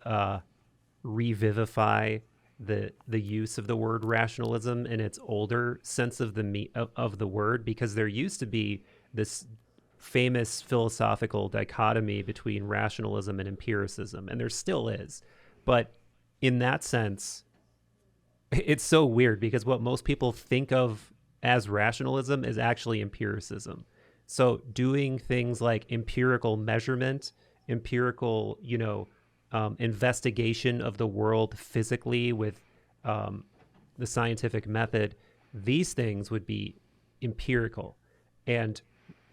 revivify the use of the word rationalism in its older sense of of the word, because there used to be this famous philosophical dichotomy between rationalism and empiricism, and there still is. But in that sense, it's so weird because what most people think of as rationalism is actually empiricism. So doing things like empirical measurement, empirical, investigation of the world physically with the scientific method, these things would be empirical. And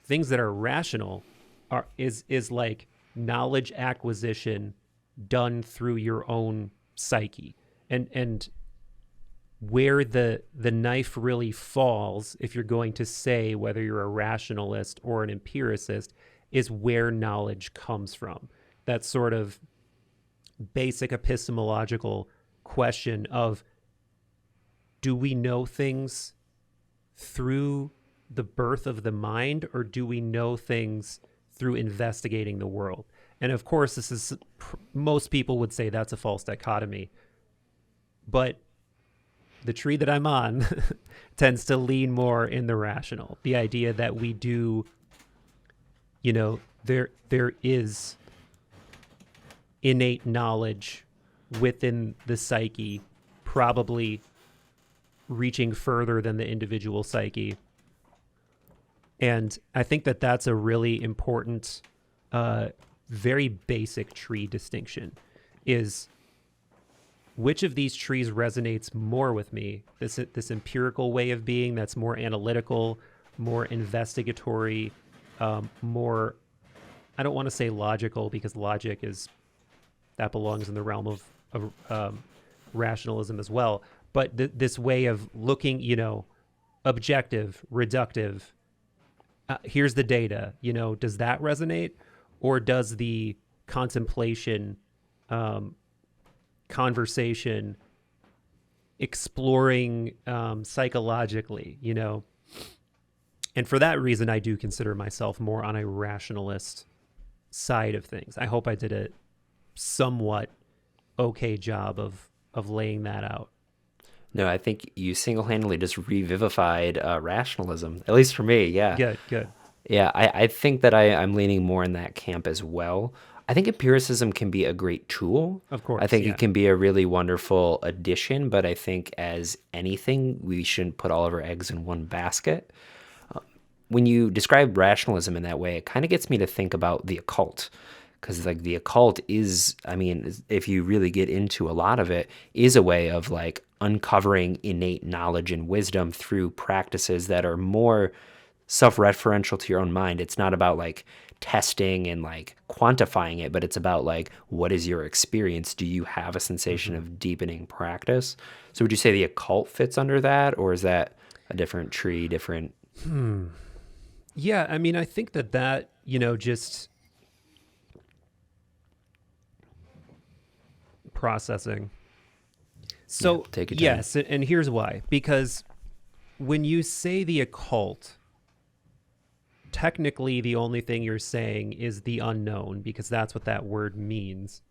things that are rational is like knowledge acquisition done through your own psyche. And where the knife really falls, if you're going to say whether you're a rationalist or an empiricist, is where knowledge comes from. That sort of basic epistemological question of, do we know things through the birth of the mind, or do we know things through investigating the world? And of course, this is, most people would say that's a false dichotomy. But the tree that I'm on tends to lean more in the rational. The idea that we do, there is innate knowledge within the psyche, probably reaching further than the individual psyche. And I think that that's a really important, very basic tree distinction, is which of these trees resonates more with me? This empirical way of being that's more analytical, more investigatory, more, I don't want to say logical, because logic that belongs in the realm of rationalism as well. But this way of looking, objective, reductive, here's the data, does that resonate? Or does the contemplation, conversation, exploring psychologically, And for that reason, I do consider myself more on a rationalist side of things. I hope I did a somewhat okay job of laying that out. No, I think you single-handedly just revivified rationalism, at least for me. Yeah. Good. Yeah, I think that I'm leaning more in that camp as well. I think empiricism can be a great tool. Of course. I think yeah. it can be a really wonderful addition, but I think as anything, we shouldn't put all of our eggs in one basket. When you describe rationalism in that way, it kind of gets me to think about the occult. Because like the occult is, if you really get into a lot of it, is a way of like uncovering innate knowledge and wisdom through practices that are more self-referential to your own mind. It's not about like testing and like quantifying it, but it's about like, what is your experience? Do you have a sensation of deepening practice? So would you say the occult fits under that, or is that a different tree, different? Yeah, I think that, just processing. So take your time. Yes, and here's why. Because when you say the occult, technically the only thing you're saying is the unknown, because that's what that word means.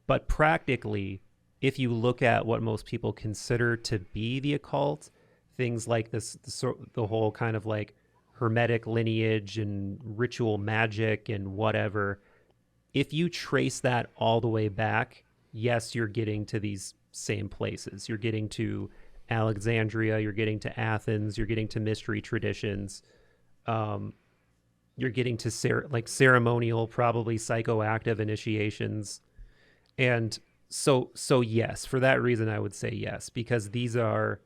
But practically, if you look at what most people consider to be the occult, things like the whole kind of like hermetic lineage and ritual magic and whatever, if you trace that all the way back, yes, you're getting to these same places. You're getting to Alexandria, you're getting to Athens, you're getting to mystery traditions. You're getting to ceremonial, probably psychoactive initiations. And so yes, for that reason, I would say yes, because these are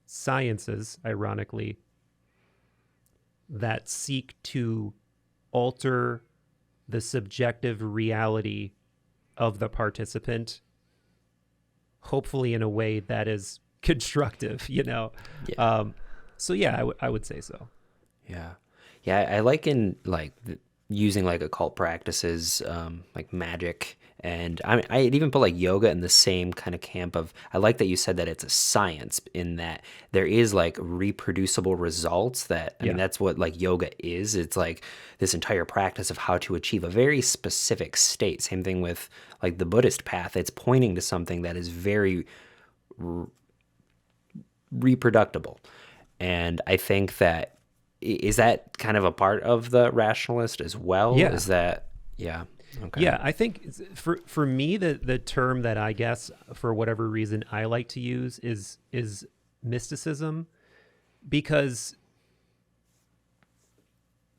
sciences, ironically, that seek to alter the subjective reality of the participant, hopefully in a way that is constructive, Yeah. So yeah, I would say so. Yeah. I like in like using like occult practices, like magic And I'd even put like yoga in the same kind of camp of, I like that you said that it's a science in that there is like reproducible results that, I mean, Yeah. that's what like yoga is. It's like this entire practice of how to achieve a very specific state. Same thing with like the Buddhist path. It's pointing to something that is very reproducible. And I think that, is that kind of a part of the rationalist as well? Yeah. Is that, yeah. Okay. Yeah, I think for me the term that I guess for whatever reason I like to use is mysticism, because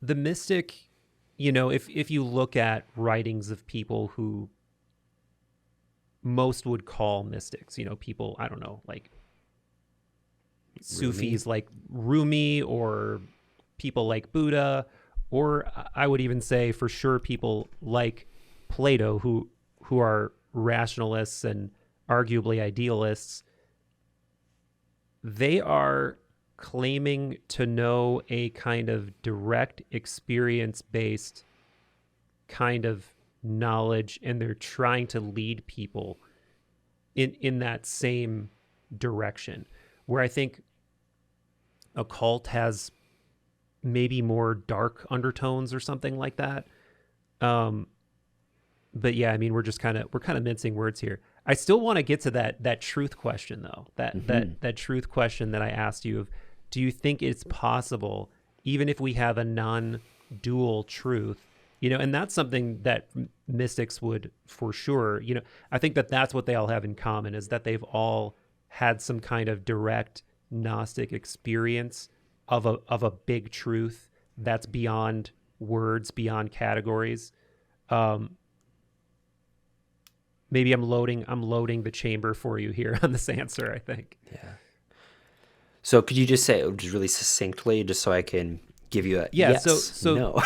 the mystic, if you look at writings of people who most would call mystics, people, I don't know, like Rumi? Sufis like Rumi, or people like Buddha, or I would even say for sure people like Plato, who are rationalists and arguably idealists. They are claiming to know a kind of direct experience based kind of knowledge, and they're trying to lead people in that same direction, where I think occult has maybe more dark undertones or something like that. But yeah, I mean, we're kind of mincing words here. I still want to get to that truth question though. That truth question that I asked you of, do you think it's possible, even if we have a non-dual truth, and that's something that mystics would for sure, I think that that's what they all have in common, is that they've all had some kind of direct Gnostic experience of a big truth that's beyond words, beyond categories. Maybe I'm loading the chamber for you here on this answer, I think. Yeah. So could you just say it just really succinctly, just so I can give you a Yeah, yes, so no?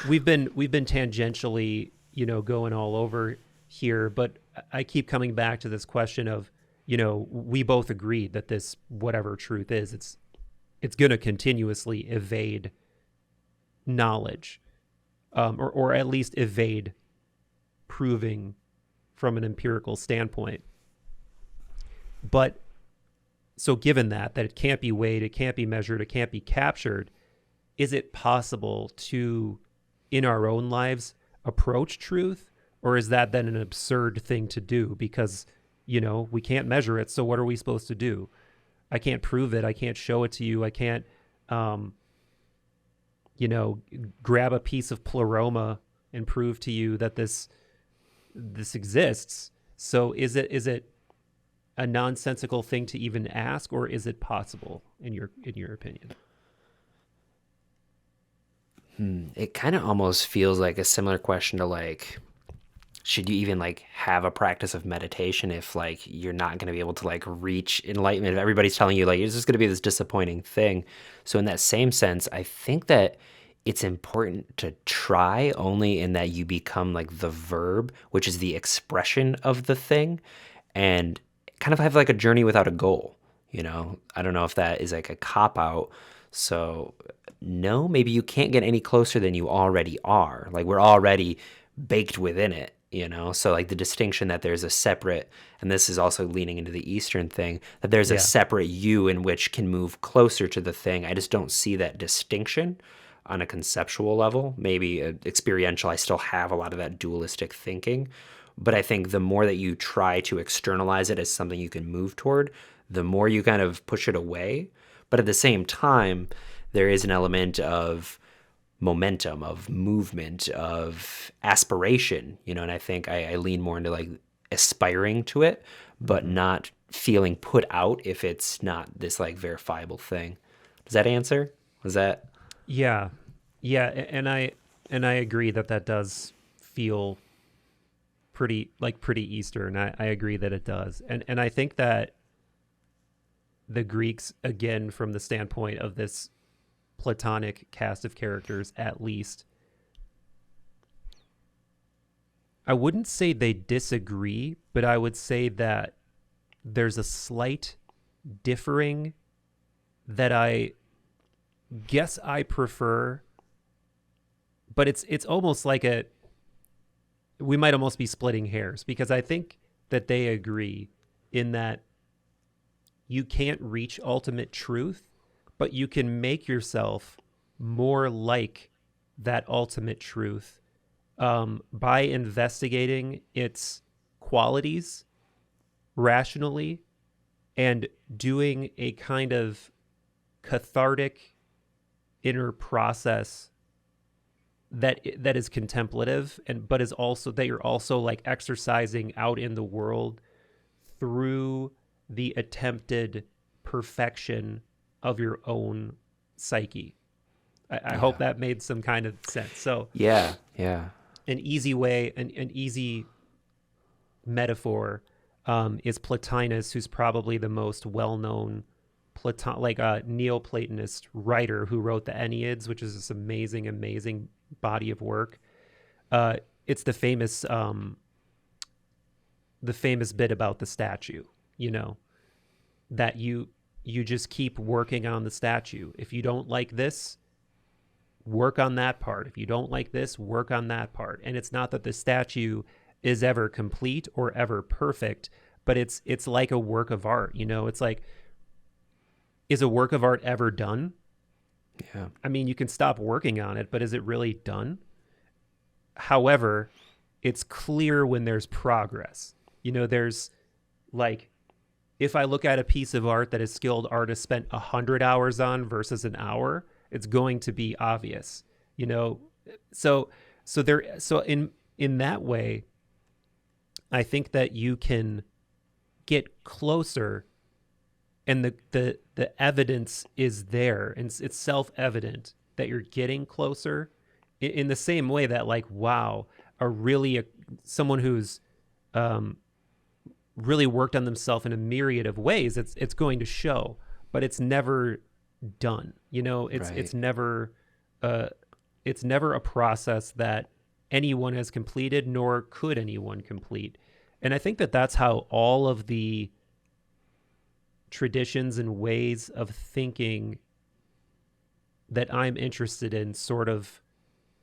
we've been tangentially, going all over here, but I keep coming back to this question of, we both agreed that this whatever truth is, it's going to continuously evade knowledge, or at least evade proving from an empirical standpoint. But so given that it can't be weighed, it can't be measured, it can't be captured, is it possible to, in our own lives, approach truth? Or is that then an absurd thing to do? Because, we can't measure it, so what are we supposed to do? I can't prove it. I can't show it to you. I can't, grab a piece of pleroma and prove to you that this exists. So is it a nonsensical thing to even ask, or is it possible in your opinion? It kind of almost feels like a similar question to like, should you even like have a practice of meditation if like you're not going to be able to like reach enlightenment, if everybody's telling you like it's just going to be this disappointing thing. So in that same sense, I think that it's important to try, only in that you become like the verb, which is the expression of the thing, and kind of have like a journey without a goal. I don't know if that is like a cop out. So no, maybe you can't get any closer than you already are. Like we're already baked within it. So like the distinction that there's a separate, and this is also leaning into the Eastern thing, that there's a Yeah. separate you in which can move closer to the thing. I just don't see that distinction on a conceptual level. Maybe experiential, I still have a lot of that dualistic thinking. But I think the more that you try to externalize it as something you can move toward, the more you kind of push it away. But at the same time, there is an element of momentum, of movement, of aspiration, and I think I lean more into like aspiring to it, but not feeling put out if it's not this like verifiable thing. Does that answer? Was that? Yeah. Yeah, and I agree that does feel pretty Eastern. I agree that it does. And I think that the Greeks, again, from the standpoint of this Platonic cast of characters, at least, I wouldn't say they disagree, but I would say that there's a slight differing that I guess I prefer, but it's almost like we might almost be splitting hairs, because I think that they agree in that you can't reach ultimate truth, but you can make yourself more like that ultimate truth by investigating its qualities rationally and doing a kind of cathartic inner process that is contemplative, and but is also that you're also like exercising out in the world through the attempted perfection of your own psyche. I hope Yeah. that made some kind of sense. So Yeah. Yeah. an easy way, an easy metaphor is Plotinus, who's probably the most well-known Neoplatonist writer who wrote the Enneads, which is this amazing body of work. It's the famous bit about the statue, you know, that you just keep working on the statue. If you don't like this, work on that part. If you don't like this, work on that part. And it's not that the statue is ever complete or ever perfect, but it's like a work of art, you know. It's like, is a work of art ever done? Yeah. I mean, you can stop working on it, but is it really done? However, it's clear when there's progress. You know, there's like, if I look at a piece of art that a skilled artist spent 100 hours on versus an hour, it's going to be obvious, you know. So in that way, I think that you can get closer, and the evidence is there, and it's self-evident that you're getting closer in the same way that, like, wow, someone who's really worked on themselves in a myriad of ways, it's going to show, but it's never done, you know. It's Right. it's never a process that anyone has completed, nor could anyone complete. And I think that that's how all of the traditions and ways of thinking that I'm interested in sort of,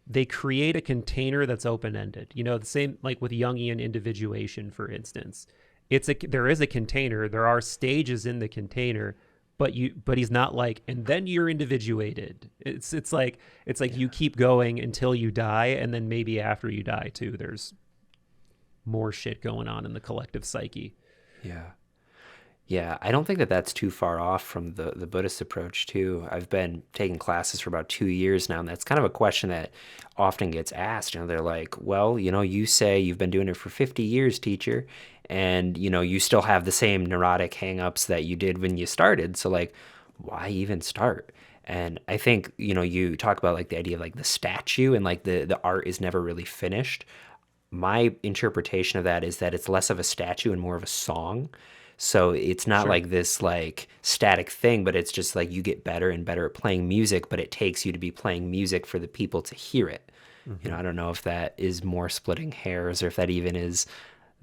they create a container that's open-ended. You know, the same like with Jungian individuation, for instance. There is a container, there are stages in the container, but he's not like, and then you're individuated. It's like Yeah. you keep going until you die, and then maybe after you die too, there's more shit going on in the collective psyche. Yeah. Yeah, I don't think that that's too far off from the Buddhist approach too. I've been taking classes for about 2 years now, and that's kind of a question that often gets asked. You know, they're like, "Well, you know, you say you've been doing it for 50 years, teacher, and you know, you still have the same neurotic hangups that you did when you started. So like, why even start?" And I think, you know, you talk about like the idea of like the statue and like the art is never really finished. My interpretation of that is that it's less of a statue and more of a song. So it's not Sure. like this like static thing, but it's just like you get better and better at playing music, but it takes you to be playing music for the people to hear it. You know, Mm-hmm. I don't know if that is more splitting hairs or if that even is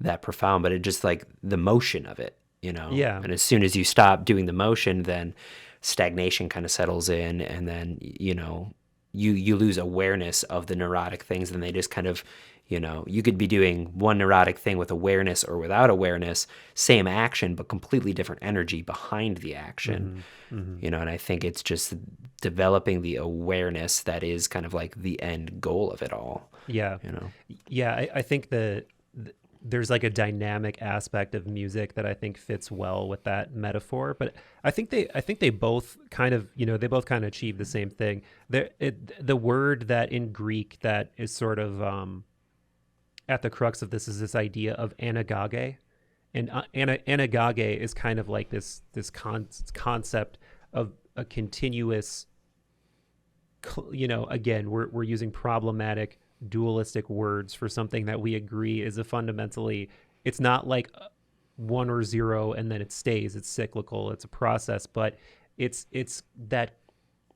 that profound, but it just like the motion of it, you know. Yeah. And as soon as you stop doing the motion, then stagnation kind of settles in, and then you know, you lose awareness of the neurotic things, and they just kind of, you know, you could be doing one neurotic thing with awareness or without awareness, same action but completely different energy behind the action. Mm-hmm. Mm-hmm. You know, and I think it's just developing the awareness that is kind of like the end goal of it all, Yeah. you know. Yeah, I think there's like a dynamic aspect of music that I think fits well with that metaphor. But I think they both kind of, you know, they both kind of achieve the same thing. The word that in Greek that is sort of at the crux of this is this idea of anagage, and anagage is kind of like this concept of a continuous, you know, again, we're using problematic dualistic words for something that we agree is a fundamentally, it's not like one or zero and then it stays, it's cyclical, it's a process, but it's that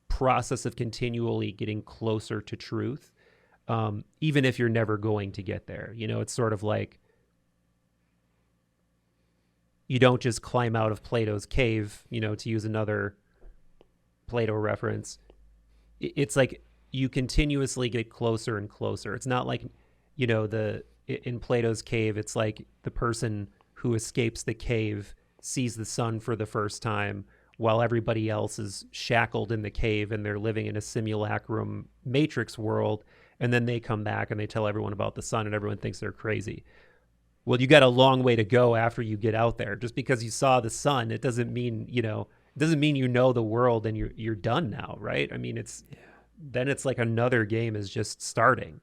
process of continually getting closer to truth, even if you're never going to get there. You know, it's sort of like, you don't just climb out of Plato's cave, you know, to use another Plato reference. It's like you continuously get closer and closer. It's not like, you know, in Plato's cave, it's like the person who escapes the cave sees the sun for the first time while everybody else is shackled in the cave and they're living in a simulacrum matrix world. And then they come back and they tell everyone about the sun and everyone thinks they're crazy. Well, you got a long way to go after you get out there. Just because you saw the sun, it doesn't mean, it doesn't mean you know the world and you're done now, right? I mean, then it's like another game is just starting.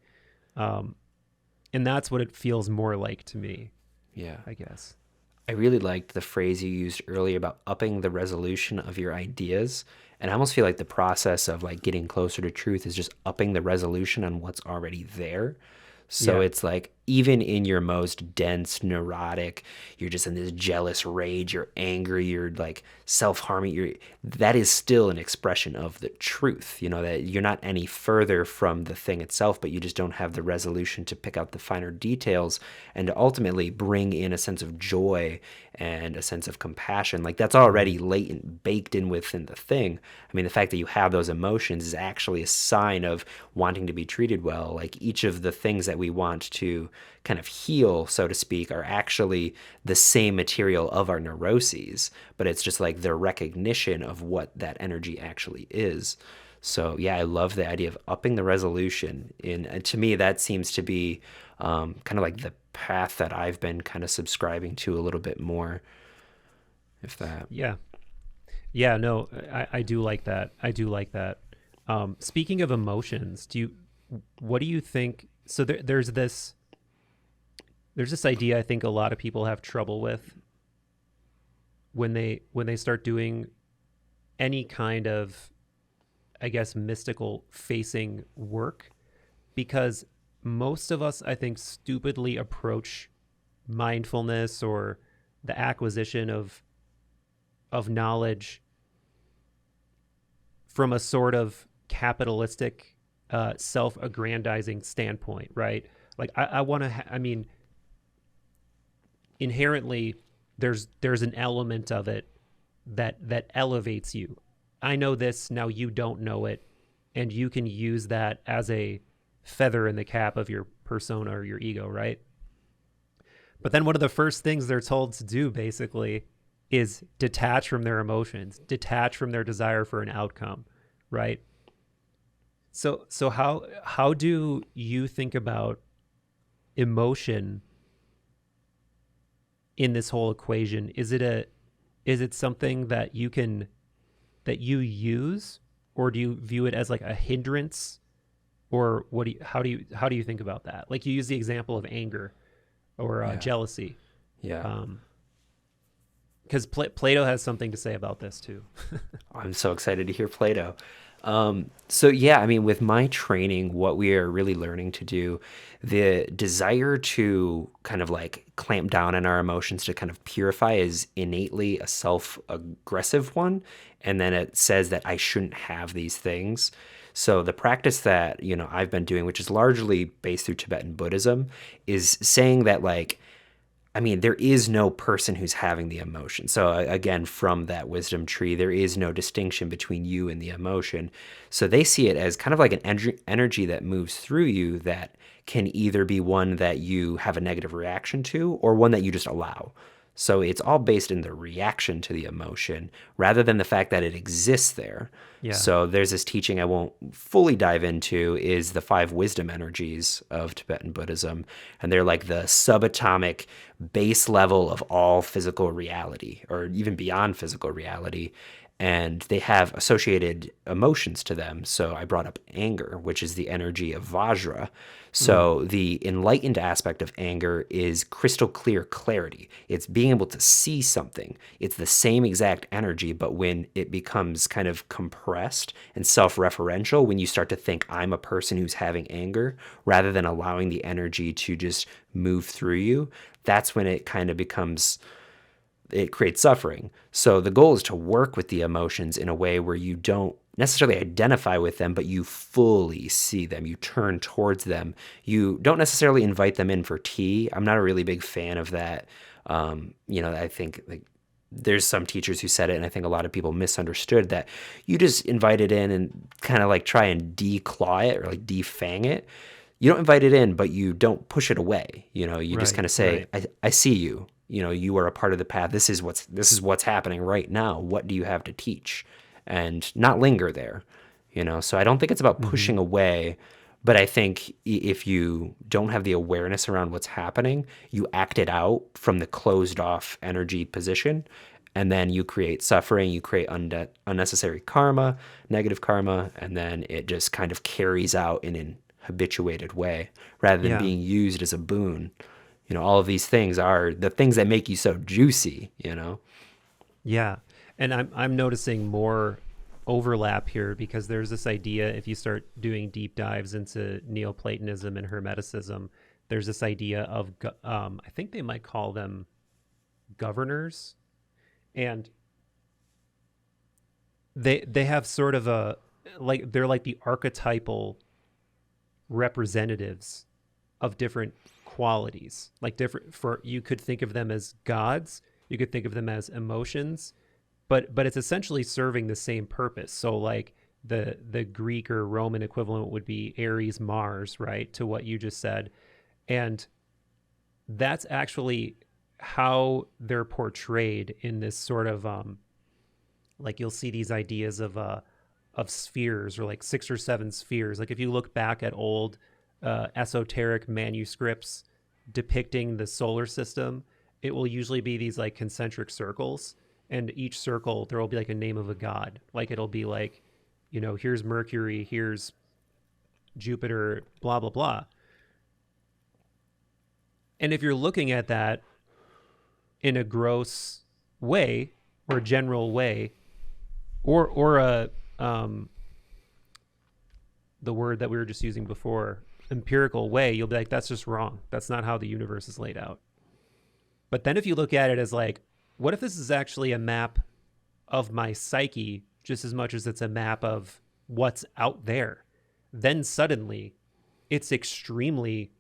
And that's what it feels more like to me. Yeah. I guess. I really liked the phrase you used earlier about upping the resolution of your ideas. And I almost feel like the process of like getting closer to truth is just upping the resolution on what's already there. So it's like, even in your most dense, neurotic, you're just in this jealous rage, you're angry, you're like self-harming, that is still an expression of the truth, that you're not any further from the thing itself, but you just don't have the resolution to pick out the finer details and to ultimately bring in a sense of joy and a sense of compassion. Like, that's already latent, baked in within the thing. I mean, the fact that you have those emotions is actually a sign of wanting to be treated well. Like, each of the things that we want to kind of heal, so to speak, are actually the same material of our neuroses, but it's just like the recognition of what that energy actually is. So yeah, I love the idea of upping the resolution. And to me, that seems to be kind of like the path that I've been kind of subscribing to a little bit more, if that. Yeah, no, I do like that. I do like that. Speaking of emotions, what do you think? So there's this idea I think a lot of people have trouble with when they start doing any kind of, I guess, mystical facing work, because most of us, I think, stupidly approach mindfulness or the acquisition of knowledge from a sort of capitalistic, self-aggrandizing standpoint, right? Like, I want to. I mean, inherently, there's an element of it that elevates you. I know this, now you don't know it, and you can use that as a feather in the cap of your persona or your ego, right? But then one of the first things they're told to do, basically, is detach from their emotions, detach from their desire for an outcome, right? So how do you think about emotion in this whole equation? Is it something that you use, or do you view it as like a hindrance, or how do you think about that? Like, you use the example of anger or jealousy. Yeah. Because Plato has something to say about this too. I'm so excited to hear Plato. So yeah, I mean, with my training, what we are really learning to do, the desire to kind of like clamp down on our emotions to kind of purify is innately a self-aggressive one. And then it says that I shouldn't have these things. So the practice that, I've been doing, which is largely based through Tibetan Buddhism, is saying that, like, I mean, there is no person who's having the emotion. So again, from that wisdom tree, there is no distinction between you and the emotion. So they see it as kind of like an energy that moves through you that can either be one that you have a negative reaction to or one that you just allow. So it's all based in the reaction to the emotion rather than the fact that it exists there. Yeah. So there's this teaching I won't fully dive into, is the 5 wisdom energies of Tibetan Buddhism. And they're like the subatomic base level of all physical reality, or even beyond physical reality. And they have associated emotions to them. So I brought up anger, which is the energy of Vajra. So the enlightened aspect of anger is crystal clear clarity. It's being able to see something. It's the same exact energy, but when it becomes kind of compressed and self-referential, when you start to think, I'm a person who's having anger, rather than allowing the energy to just move through you, that's when it kind of it creates suffering. So the goal is to work with the emotions in a way where you don't necessarily identify with them, but you fully see them. You turn towards them. You don't necessarily invite them in for tea. I'm not a really big fan of that. I think, like, there's some teachers who said it, and I think a lot of people misunderstood that you just invite it in and kind of like try and declaw it or like defang it. you don't invite it in, but you don't push it away. You just kind Right, of say, right. I see you. You are a part of the path. This is what's happening right now. What do you have to teach? And not linger there. So I don't think it's about Hmm. pushing away, but I think if you don't have the awareness around what's happening, you act it out from the closed off energy position, and then you create suffering, you create unnecessary karma, negative karma, and then it just kind of carries out in an habituated way rather than Yeah, being used as a boon. All of these things are the things that make you so juicy. yeah. And I'm noticing more overlap here because there's this idea if you start doing deep dives into Neoplatonism and Hermeticism, there's this idea of I think they might call them governors, and they have sort of a like they're like the archetypal representatives of different qualities. Like different for you could think of them as gods, you could think of them as emotions, but it's essentially serving the same purpose. So like the Greek or Roman equivalent would be Ares Mars, right? To what you just said. And that's actually how they're portrayed in this sort of like you'll see these ideas of spheres or like 6 or 7 spheres. Like if you look back at old esoteric manuscripts depicting the solar system, it will usually be these like concentric circles, and each circle there will be like a name of a god. Like it'll be like, here's Mercury, here's Jupiter, blah blah blah. And if you're looking at that in a gross way or a general way, or a the word that we were just using before, empirical way, you'll be like, that's just wrong. That's not how the universe is laid out. But then if you look at it as like, what if this is actually a map of my psyche just as much as it's a map of what's out there? Then suddenly it's extremely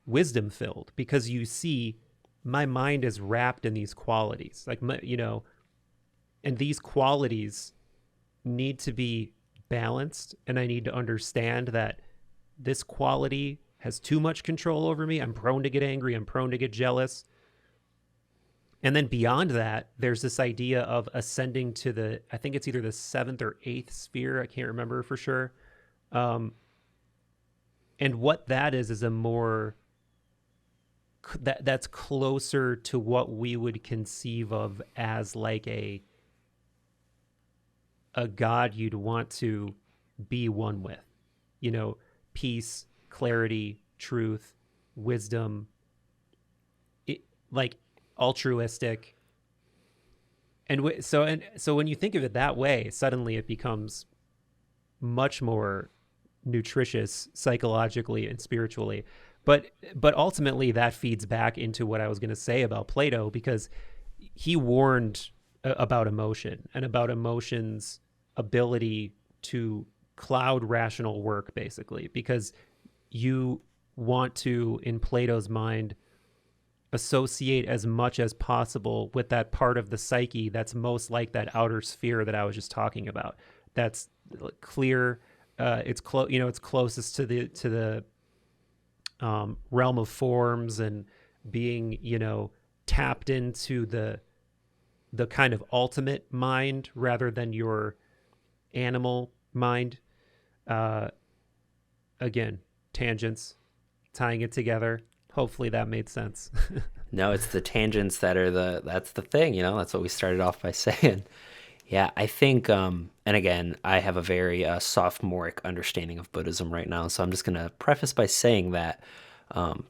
wisdom filled because you see my mind is wrapped in these qualities. Like, and these qualities need to be balanced, and I need to understand that this quality has too much control over me. I'm prone to get angry, I'm prone to get jealous. And then beyond that, there's this idea of ascending to the, I think it's either the 7th or 8th sphere, I can't remember for sure. um, and what that is a more that's closer to what we would conceive of as like a god you'd want to be one with. Peace, clarity, truth, wisdom, it, like altruistic. And so when you think of it that way, suddenly it becomes much more nutritious psychologically and spiritually. But ultimately that feeds back into what I was going to say about Plato, because he warned about emotion and about emotion's ability to cloud rational work, basically, because you want to, in Plato's mind, associate as much as possible with that part of the psyche that's most like that outer sphere that I was just talking about. That's clear. It's closest to the realm of forms and being, tapped into the kind of ultimate mind rather than your animal mind. Uh, Again, tangents, tying it together. Hopefully that made sense. No, it's the tangents that's the thing. That's what we started off by saying. Yeah, I think, and again, I have a very sophomoric understanding of Buddhism right now, so I'm just going to preface by saying that. Um,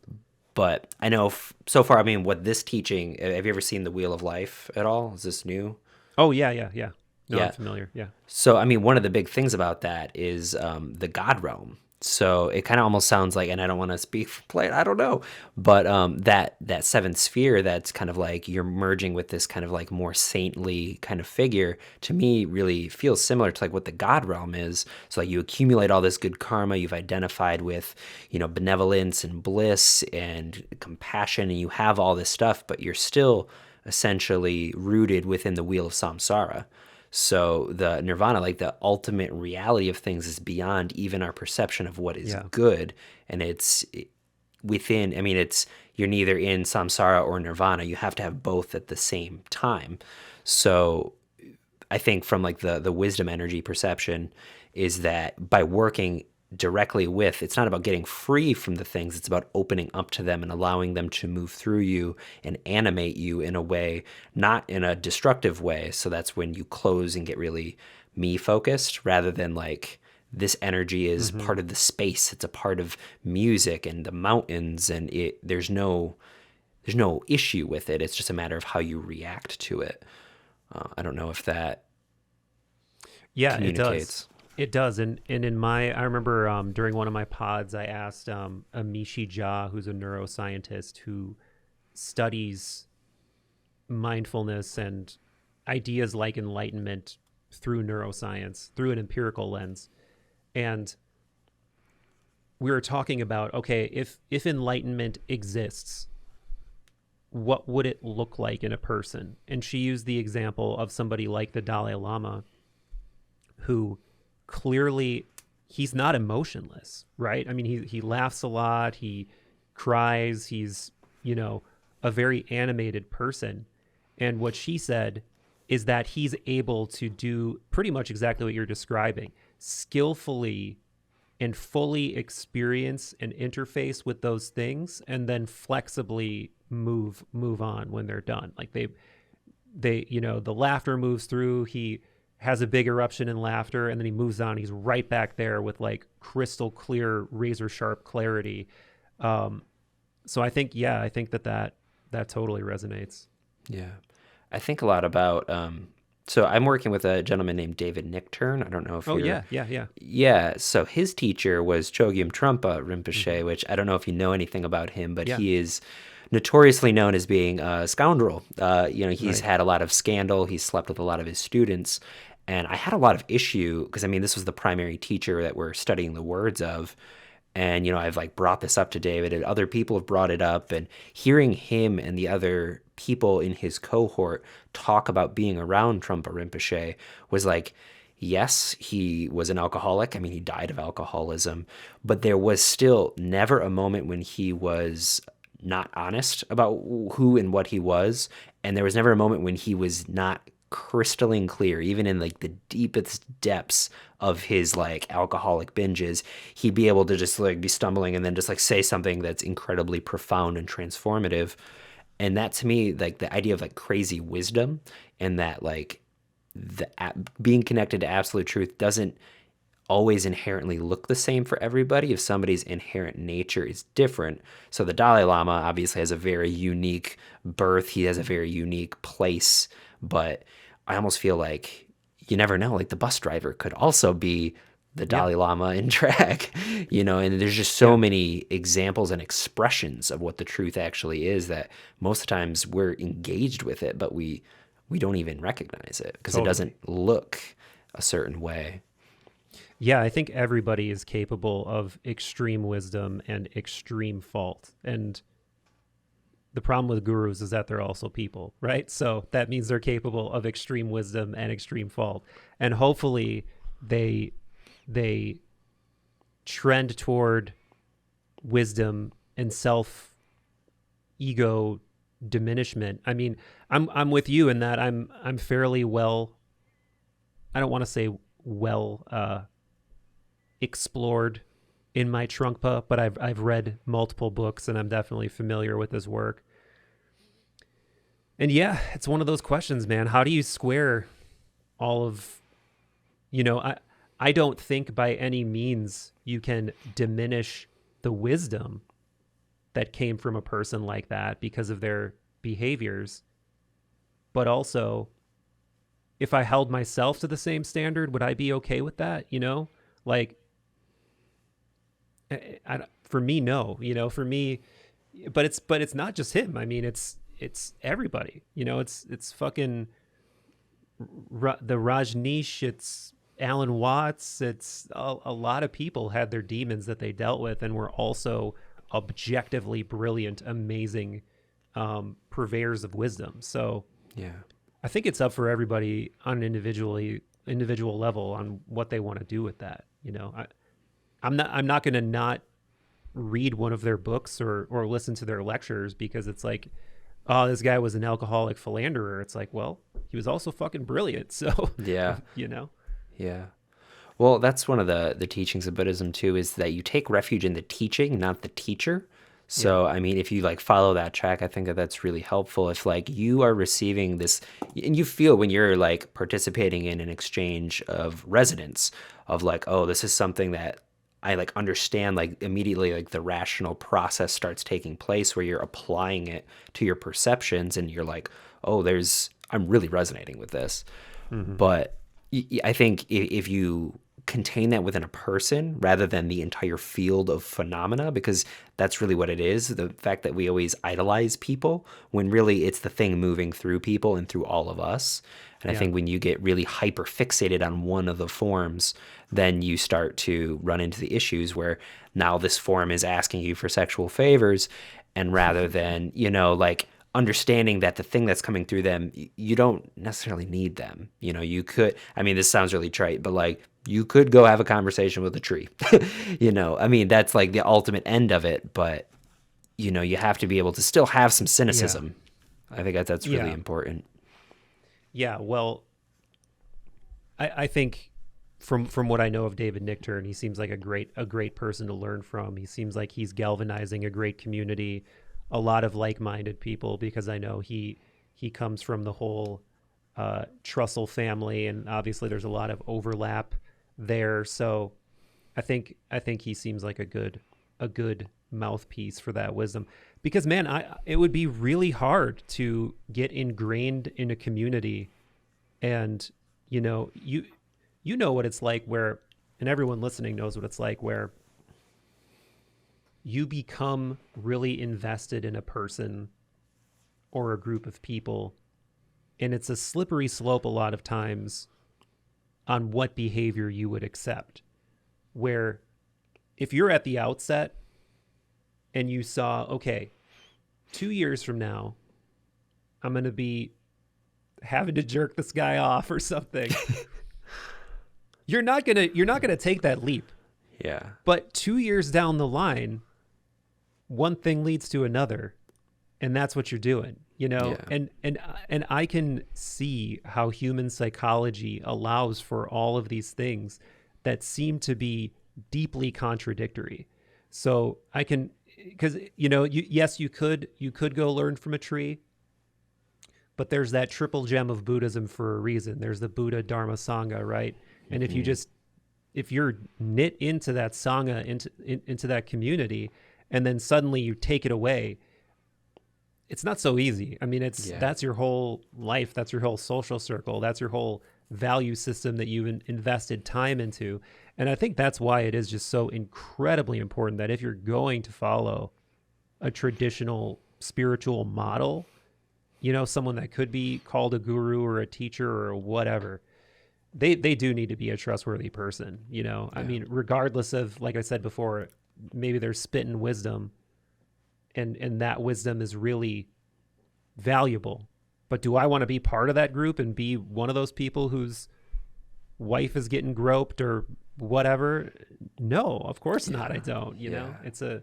but I know so far, I mean, what this teaching, have you ever seen The Wheel of Life at all? Is this new? Oh yeah, yeah, yeah. No, I'm Yeah. familiar. Yeah. So, I mean, one of the big things about that is the God realm. So it kind of almost sounds like, and I don't want to speak for Plato, I don't know, but that seventh sphere, that's kind of like you're merging with this kind of like more saintly kind of figure. To me, really feels similar to like what the God realm is. So like you accumulate all this good karma, you've identified with, benevolence and bliss and compassion, and you have all this stuff, but you're still essentially rooted within the wheel of samsara. So the nirvana, like the ultimate reality of things, is beyond even our perception of what is Yeah. good. And it's within, I mean, it's, you're neither in samsara or nirvana. You have to have both at the same time. So I think from like the wisdom energy perception is that by working directly with, it's not about getting free from the things, it's about opening up to them and allowing them to move through you and animate you in a way, not in a destructive way. So that's when you close and get really me focused, rather than like this energy is part of the space, it's a part of music and the mountains, and there's no issue with it. It's just a matter of how you react to it. I don't know if that Yeah, it does. communicates. It does. And in my, I remember during one of my pods, I asked Amishi Jha, who's a neuroscientist who studies mindfulness and ideas like enlightenment through neuroscience, through an empirical lens. And we were talking about, okay, if enlightenment exists, what would it look like in a person? And she used the example of somebody like the Dalai Lama, who clearly, he's not emotionless, right? I mean, he laughs a lot, he cries, he's, you know, a very animated person. And what she said is that he's able to do pretty much exactly what you're describing, skillfully and fully experience and interface with those things, and then flexibly move on when they're done. Like they you know, the laughter moves through, he has a big eruption in laughter, and then he moves on, he's right back there with like crystal clear, razor sharp clarity. So I think, yeah, I think that totally resonates. Yeah. I think a lot about, so I'm working with a gentleman named David Nickturn. I don't know if Oh you're, yeah. yeah. So his teacher was Chogyam Trungpa Mm-hmm. Rinpoche, which I don't know if you know anything about him, but Yeah. he is notoriously known as being a scoundrel. You know, he's Right. had a lot of scandal. He's slept with a lot of his students. And I had a lot of issue because, I mean, this was the primary teacher that we're studying the words of. And, you know, I've like brought this up to David, and other people have brought it up, and hearing him and the other people in his cohort talk about being around Trungpa Rinpoche was like, yes, he was an alcoholic. I mean, he died of alcoholism, but there was still never a moment when he was not honest about who and what he was. And there was never a moment when he was not crystalline clear, even in like the deepest depths of his like alcoholic binges. He'd be able to just like be stumbling and then just like say something that's incredibly profound and transformative. And that to me, like the idea of like crazy wisdom, and that like the being connected to absolute truth doesn't always inherently look the same for everybody if somebody's inherent nature is different. So the Dalai Lama obviously has a very unique birth, he has a very unique place, but I almost feel like you never know, like the bus driver could also be the Yeah. Dalai Lama in drag, you know, and there's just so Yeah. many examples and expressions of what the truth actually is that most of the times we're engaged with it, but we don't even recognize it because it Totally. doesn't look a certain way. Yeah, I think everybody is capable of extreme wisdom and extreme fault. And the problem with gurus is that they're also people, right? So that means they're capable of extreme wisdom and extreme fault. And hopefully they they trend toward wisdom and self ego diminishment. I mean, I'm with you in that I'm fairly well, I don't want to say well explored in my Trunkpa, but I've read multiple books and I'm definitely familiar with his work. And yeah, it's one of those questions, man. How do you square all of, you know, I don't think by any means you can diminish the wisdom that came from a person like that because of their behaviors. But also, if I held myself to the same standard, would I be okay with that? You know, like, for me, no. You know, for me, but it's not just him. I mean, it's everybody. You know, it's fucking the Rajneesh. It's Alan Watts. It's a lot of people had their demons that they dealt with, and were also objectively brilliant, amazing purveyors of wisdom. So Yeah. I think it's up for everybody on an individual level on what they want to do with that. I'm not going to not read one of their books or listen to their lectures because it's like, oh, this guy was an alcoholic philanderer. It's like, well, he was also fucking brilliant. So, Yeah. Yeah. Well, that's one of the teachings of Buddhism too, is that you take refuge in the teaching, not the teacher. So, I mean, if you like follow that track, I think that that's really helpful. If like you are receiving this, and you feel when you're like participating in an exchange of resonance of like, oh, this is something that I like understand, like immediately, like the rational process starts taking place where you're applying it to your perceptions and you're like, oh, I'm really resonating with this. Mm-hmm. But I think if you contain that within a person rather than the entire field of phenomena, because that's really what it is, the fact that we always idolize people when really it's the thing moving through people and through all of us. And I think when you get really hyper fixated on one of the forms, then you start to run into the issues where now this form is asking you for sexual favors, and rather than, like understanding that the thing that's coming through them, you don't necessarily need them. You could, I mean, this sounds really trite, but like you could go have a conversation with a tree. I mean, that's like the ultimate end of it, but you have to be able to still have some cynicism. I think that's really important. Yeah, well, I think from what I know of David Nichtern, he seems like a great person to learn from. He seems like he's galvanizing a great community, a lot of like-minded people, because I know he comes from the whole Trussell family, and obviously there's a lot of overlap there. So I think he seems like a good mouthpiece for that wisdom. Because man, it would be really hard to get ingrained in a community, and you know what it's like where, and everyone listening knows what it's like, where you become really invested in a person or a group of people, and it's a slippery slope a lot of times on what behavior you would accept. Where if you're at the outset and you saw, okay, 2 years from now, I'm going to be having to jerk this guy off or something. You're not going to take that leap. Yeah. But 2 years down the line, one thing leads to another, and that's what you're doing, Yeah. And I can see how human psychology allows for all of these things that seem to be deeply contradictory. So I can, because you could go learn from a tree, but there's that triple gem of Buddhism for a reason. There's the Buddha, Dharma, Sangha, right? And if you're knit into that Sangha, into that community, and then suddenly you take it away, it's not so easy. I mean, that's your whole life. That's your whole social circle. That's your whole value system that you've invested time into. And I think that's why it is just so incredibly important that if you're going to follow a traditional spiritual model, someone that could be called a guru or a teacher or whatever, they do need to be a trustworthy person. I mean, regardless of, like I said before, maybe they're spitting wisdom, and that wisdom is really valuable. But do I want to be part of that group and be one of those people whose wife is getting groped or whatever? No, of course not. I don't. You know, it's a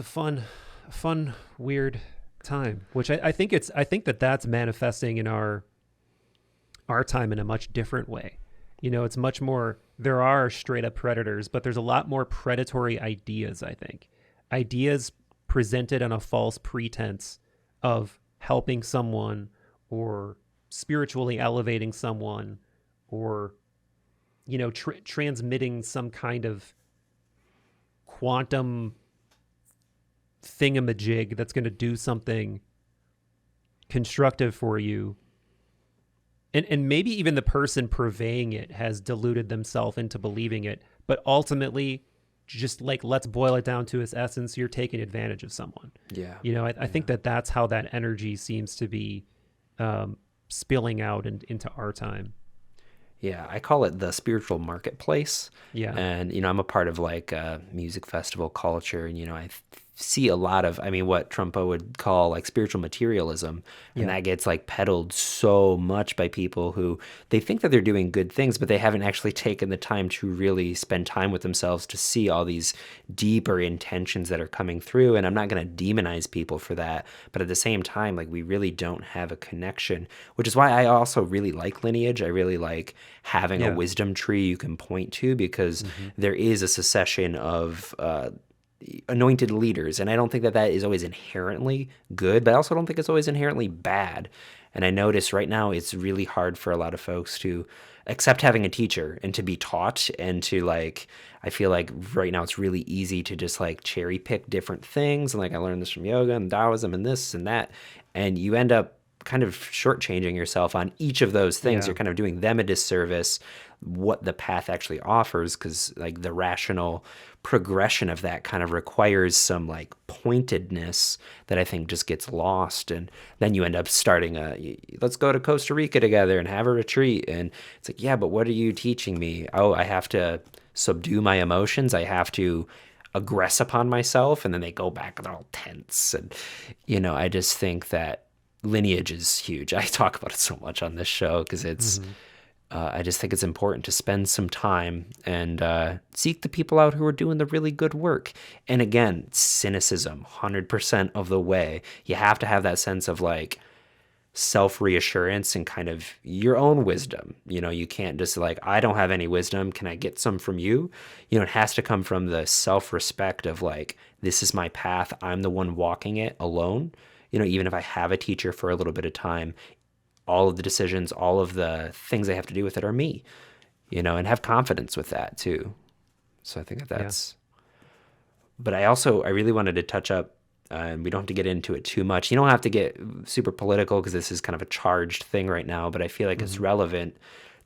fun, weird time, which I think that's manifesting in our time in a much different way. It's much more, there are straight up predators, but there's a lot more predatory ideas, I think. Ideas presented on a false pretense of helping someone or spiritually elevating someone, or, transmitting some kind of quantum thingamajig that's going to do something constructive for you. And maybe even the person purveying it has deluded themselves into believing it. But ultimately, just like, let's boil it down to its essence, you're taking advantage of someone. Yeah. I think that's how that energy seems to be spilling out into our time. Yeah, I call it the spiritual marketplace. Yeah. And, I'm a part of like music festival culture. And, I see a lot of, I mean, what Trumpo would call like spiritual materialism. And that gets like peddled so much by people who they think that they're doing good things, but they haven't actually taken the time to really spend time with themselves to see all these deeper intentions that are coming through. And I'm not going to demonize people for that. But at the same time, like we really don't have a connection, which is why I also really like lineage. I really like having a wisdom tree you can point to, because there is a succession of anointed leaders, and I don't think that that is always inherently good, but I also don't think it's always inherently bad. And I notice right now it's really hard for a lot of folks to accept having a teacher and to be taught, and to like, I feel like right now it's really easy to just like cherry pick different things, and like I learned this from yoga and Taoism and this and that, and you end up kind of shortchanging yourself on each of those things. You're kind of doing them a disservice, what the path actually offers, because like the rational progression of that kind of requires some like pointedness that I think just gets lost. And then you end up starting let's go to Costa Rica together and have a retreat, and it's like, yeah, but what are you teaching me? Oh, I have to subdue my emotions, I have to aggress upon myself, and then they go back and they're all tense. And I just think that lineage is huge. I talk about it so much on this show because it's I just think it's important to spend some time and seek the people out who are doing the really good work. And again, cynicism, 100% of the way. You have to have that sense of like self-reassurance and kind of your own wisdom. You can't just like, I don't have any wisdom, can I get some from you? It has to come from the self-respect of like, this is my path, I'm the one walking it alone. Even if I have a teacher for a little bit of time, all of the decisions, all of the things I have to do with it are me, and have confidence with that too. So I think that's, but I really wanted to touch up, and we don't have to get into it too much. You don't have to get super political because this is kind of a charged thing right now, but I feel like it's relevant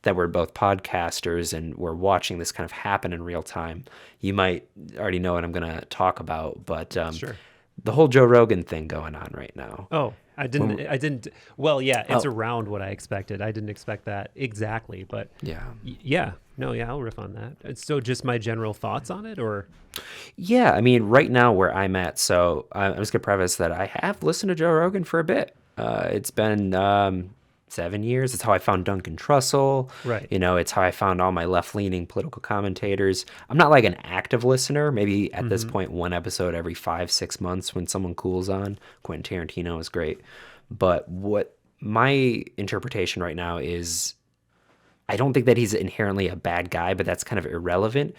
that we're both podcasters and we're watching this kind of happen in real time. You might already know what I'm going to talk about, but Sure. The whole Joe Rogan thing going on right now. Oh, I didn't. Well, yeah, it's around what I expected. I didn't expect that exactly, but I'll riff on that. So just my general thoughts on it, or? Yeah, I mean, right now where I'm at, so I'm just gonna preface that I have listened to Joe Rogan for a bit. It's been 7 years. It's how I found Duncan Trussell. Right. It's how I found all my left-leaning political commentators. I'm not like an active listener. Maybe at this point, one episode every 5-6 months when someone cools on. Quentin Tarantino is great. But what my interpretation right now is, I don't think that he's inherently a bad guy, but that's kind of irrelevant.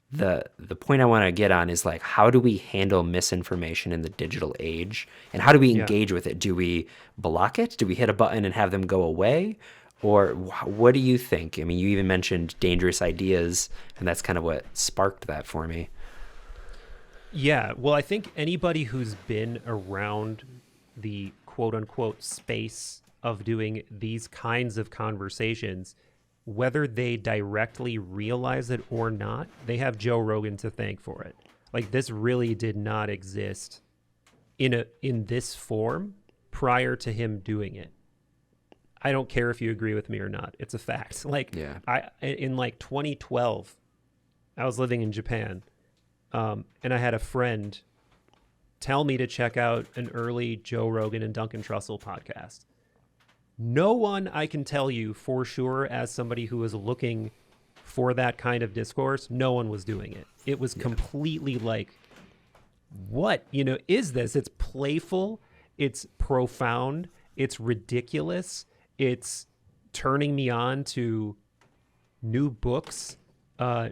The point I want to get on is like, how do we handle misinformation in the digital age, and how do we engage with it? Do we block it? Do we hit a button and have them go away? Or what do you think? I mean, you even mentioned dangerous ideas, and that's kind of what sparked that for me. Yeah, well, I think anybody who's been around the quote unquote space of doing these kinds of conversations, whether they directly realize it or not, they have Joe Rogan to thank for it. Like, this really did not exist in this form prior to him doing it. I don't care if you agree with me or not. It's a fact. Like, in like 2012, I was living in Japan, and I had a friend tell me to check out an early Joe Rogan and Duncan Trussell podcast. No one, I can tell you for sure, as somebody who was looking for that kind of discourse, no one was doing it. It was completely like, what, is this? It's playful, it's profound, it's ridiculous, it's turning me on to new books,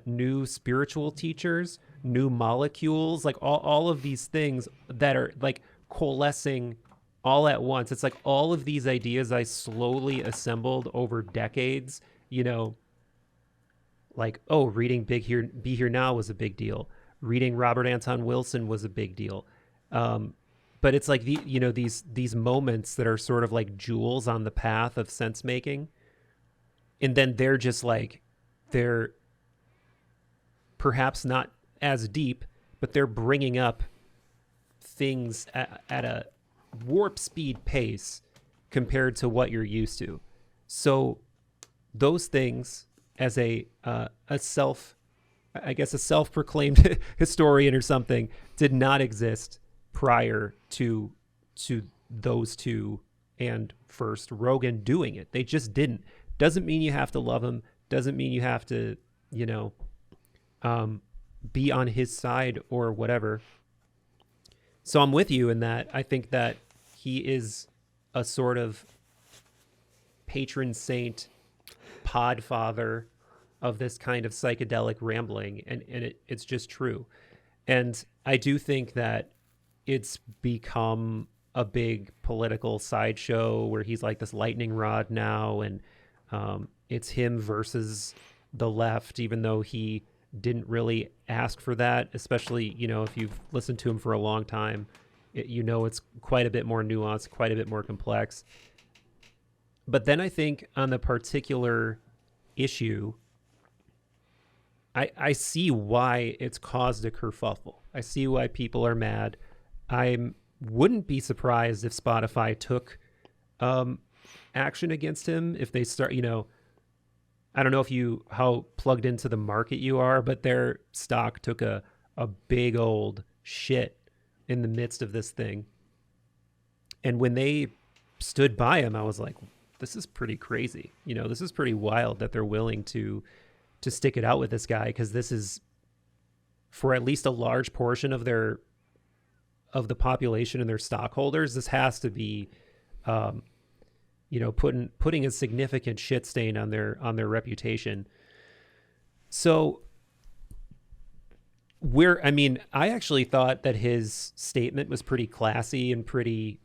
new spiritual teachers, new molecules, like all of these things that are like coalescing all at once. It's like all of these ideas I slowly assembled over decades, like, oh, reading Be Here Now was a big deal. Reading Robert Anton Wilson was a big deal. But it's like these moments that are sort of like jewels on the path of sense making. And then they're just like, they're perhaps not as deep, but they're bringing up things at a warp speed pace compared to what you're used to. So those things, as a self-proclaimed historian or something, did not exist prior to those two and first Rogan doing it. They just didn't. Doesn't mean you have to love him. Doesn't mean you have to, be on his side or whatever. So I'm with you in that. I think that he is a sort of patron saint, podfather of this kind of psychedelic rambling, and it's just true. And I do think that it's become a big political sideshow where he's like this lightning rod now, and it's him versus the left, even though he didn't really ask for that, especially, if you've listened to him for a long time, it's quite a bit more nuanced, quite a bit more complex. But then I think on the particular issue, I see why it's caused a kerfuffle. I see why people are mad. I wouldn't be surprised if Spotify took action against him if they start, I don't know how plugged into the market you are, but their stock took a big old shit in the midst of this thing. And when they stood by him, I was like, this is pretty crazy. This is pretty wild that they're willing to stick it out with this guy, because this is, for at least a large portion of the population and their stockholders, this has to be putting a significant shit stain on their reputation. So I actually thought that his statement was pretty classy and pretty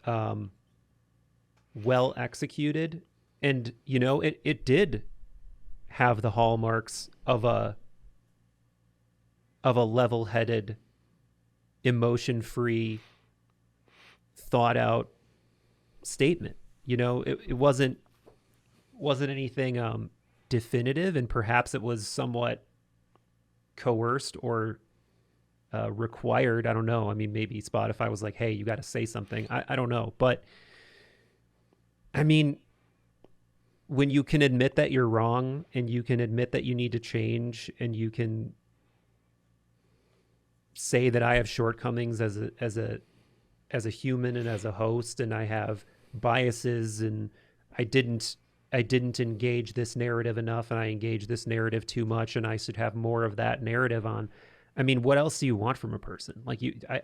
well executed. And, it did have the hallmarks of a level-headed, emotion-free, thought-out statement. It wasn't anything definitive, and perhaps it was somewhat coerced or required. I don't know. Maybe Spotify was like, hey, you got to say something. I don't know. But when you can admit that you're wrong, and you can admit that you need to change, and you can say that I have shortcomings as a human and as a host, and I have biases, and I didn't engage this narrative enough, and I engaged this narrative too much, and I should have more of that narrative on. What else do you want from a person? Like,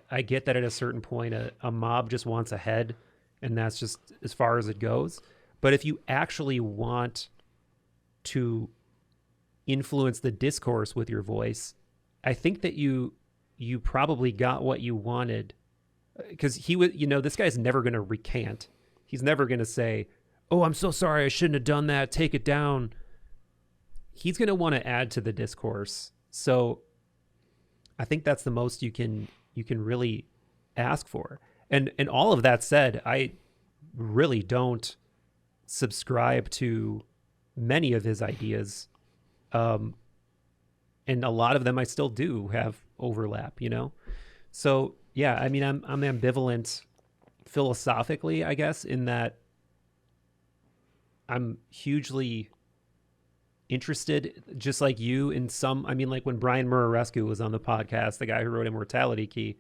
I get that at a certain point, a mob just wants a head, and that's just as far as it goes. But if you actually want to influence the discourse with your voice, I think that you probably got what you wanted, because he was, this guy's never going to recant. He's never going to say, oh, I'm so sorry, I shouldn't have done that, take it down. He's going to want to add to the discourse. So I think that's the most you can really ask for. And all of that said, I really don't subscribe to many of his ideas. And a lot of them I still do have overlap, So yeah, I'm ambivalent philosophically, I guess, in that I'm hugely interested, just like you, in some, like when Brian Murarescu was on the podcast, the guy who wrote Immortality Key,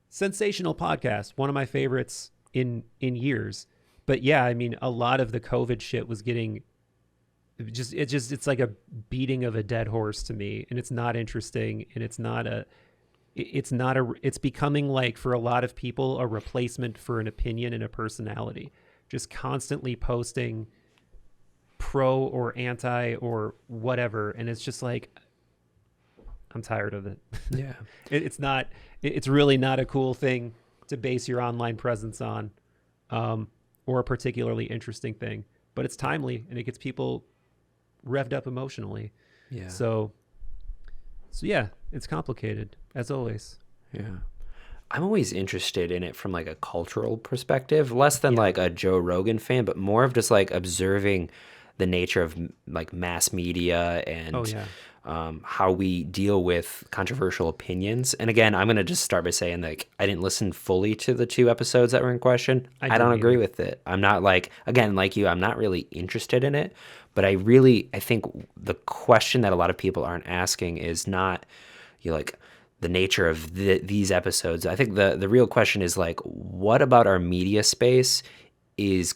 sensational podcast, one of my favorites in years. But yeah, a lot of the COVID shit was getting it's like a beating of a dead horse to me, and it's not interesting, and it's becoming, like, for a lot of people, a replacement for an opinion and a personality, just constantly posting pro or anti or whatever. And it's just like, I'm tired of it. Yeah. It's really not a cool thing to base your online presence on, or a particularly interesting thing, but it's timely, and it gets people revved up emotionally. Yeah. So yeah, it's complicated, as always. Yeah. I'm always interested in it from, like, a cultural perspective, less than like a Joe Rogan fan, but more of just, like, observing the nature of, like, mass media and how we deal with controversial opinions. And again, I'm going to just start by saying, like, I didn't listen fully to the 2 episodes that were in question. I don't agree with it. I'm not, like, again, like you, I'm not really interested in it, but I think the question that a lot of people aren't asking is not, like, the nature of these episodes. I think the real question is like, what about our media space is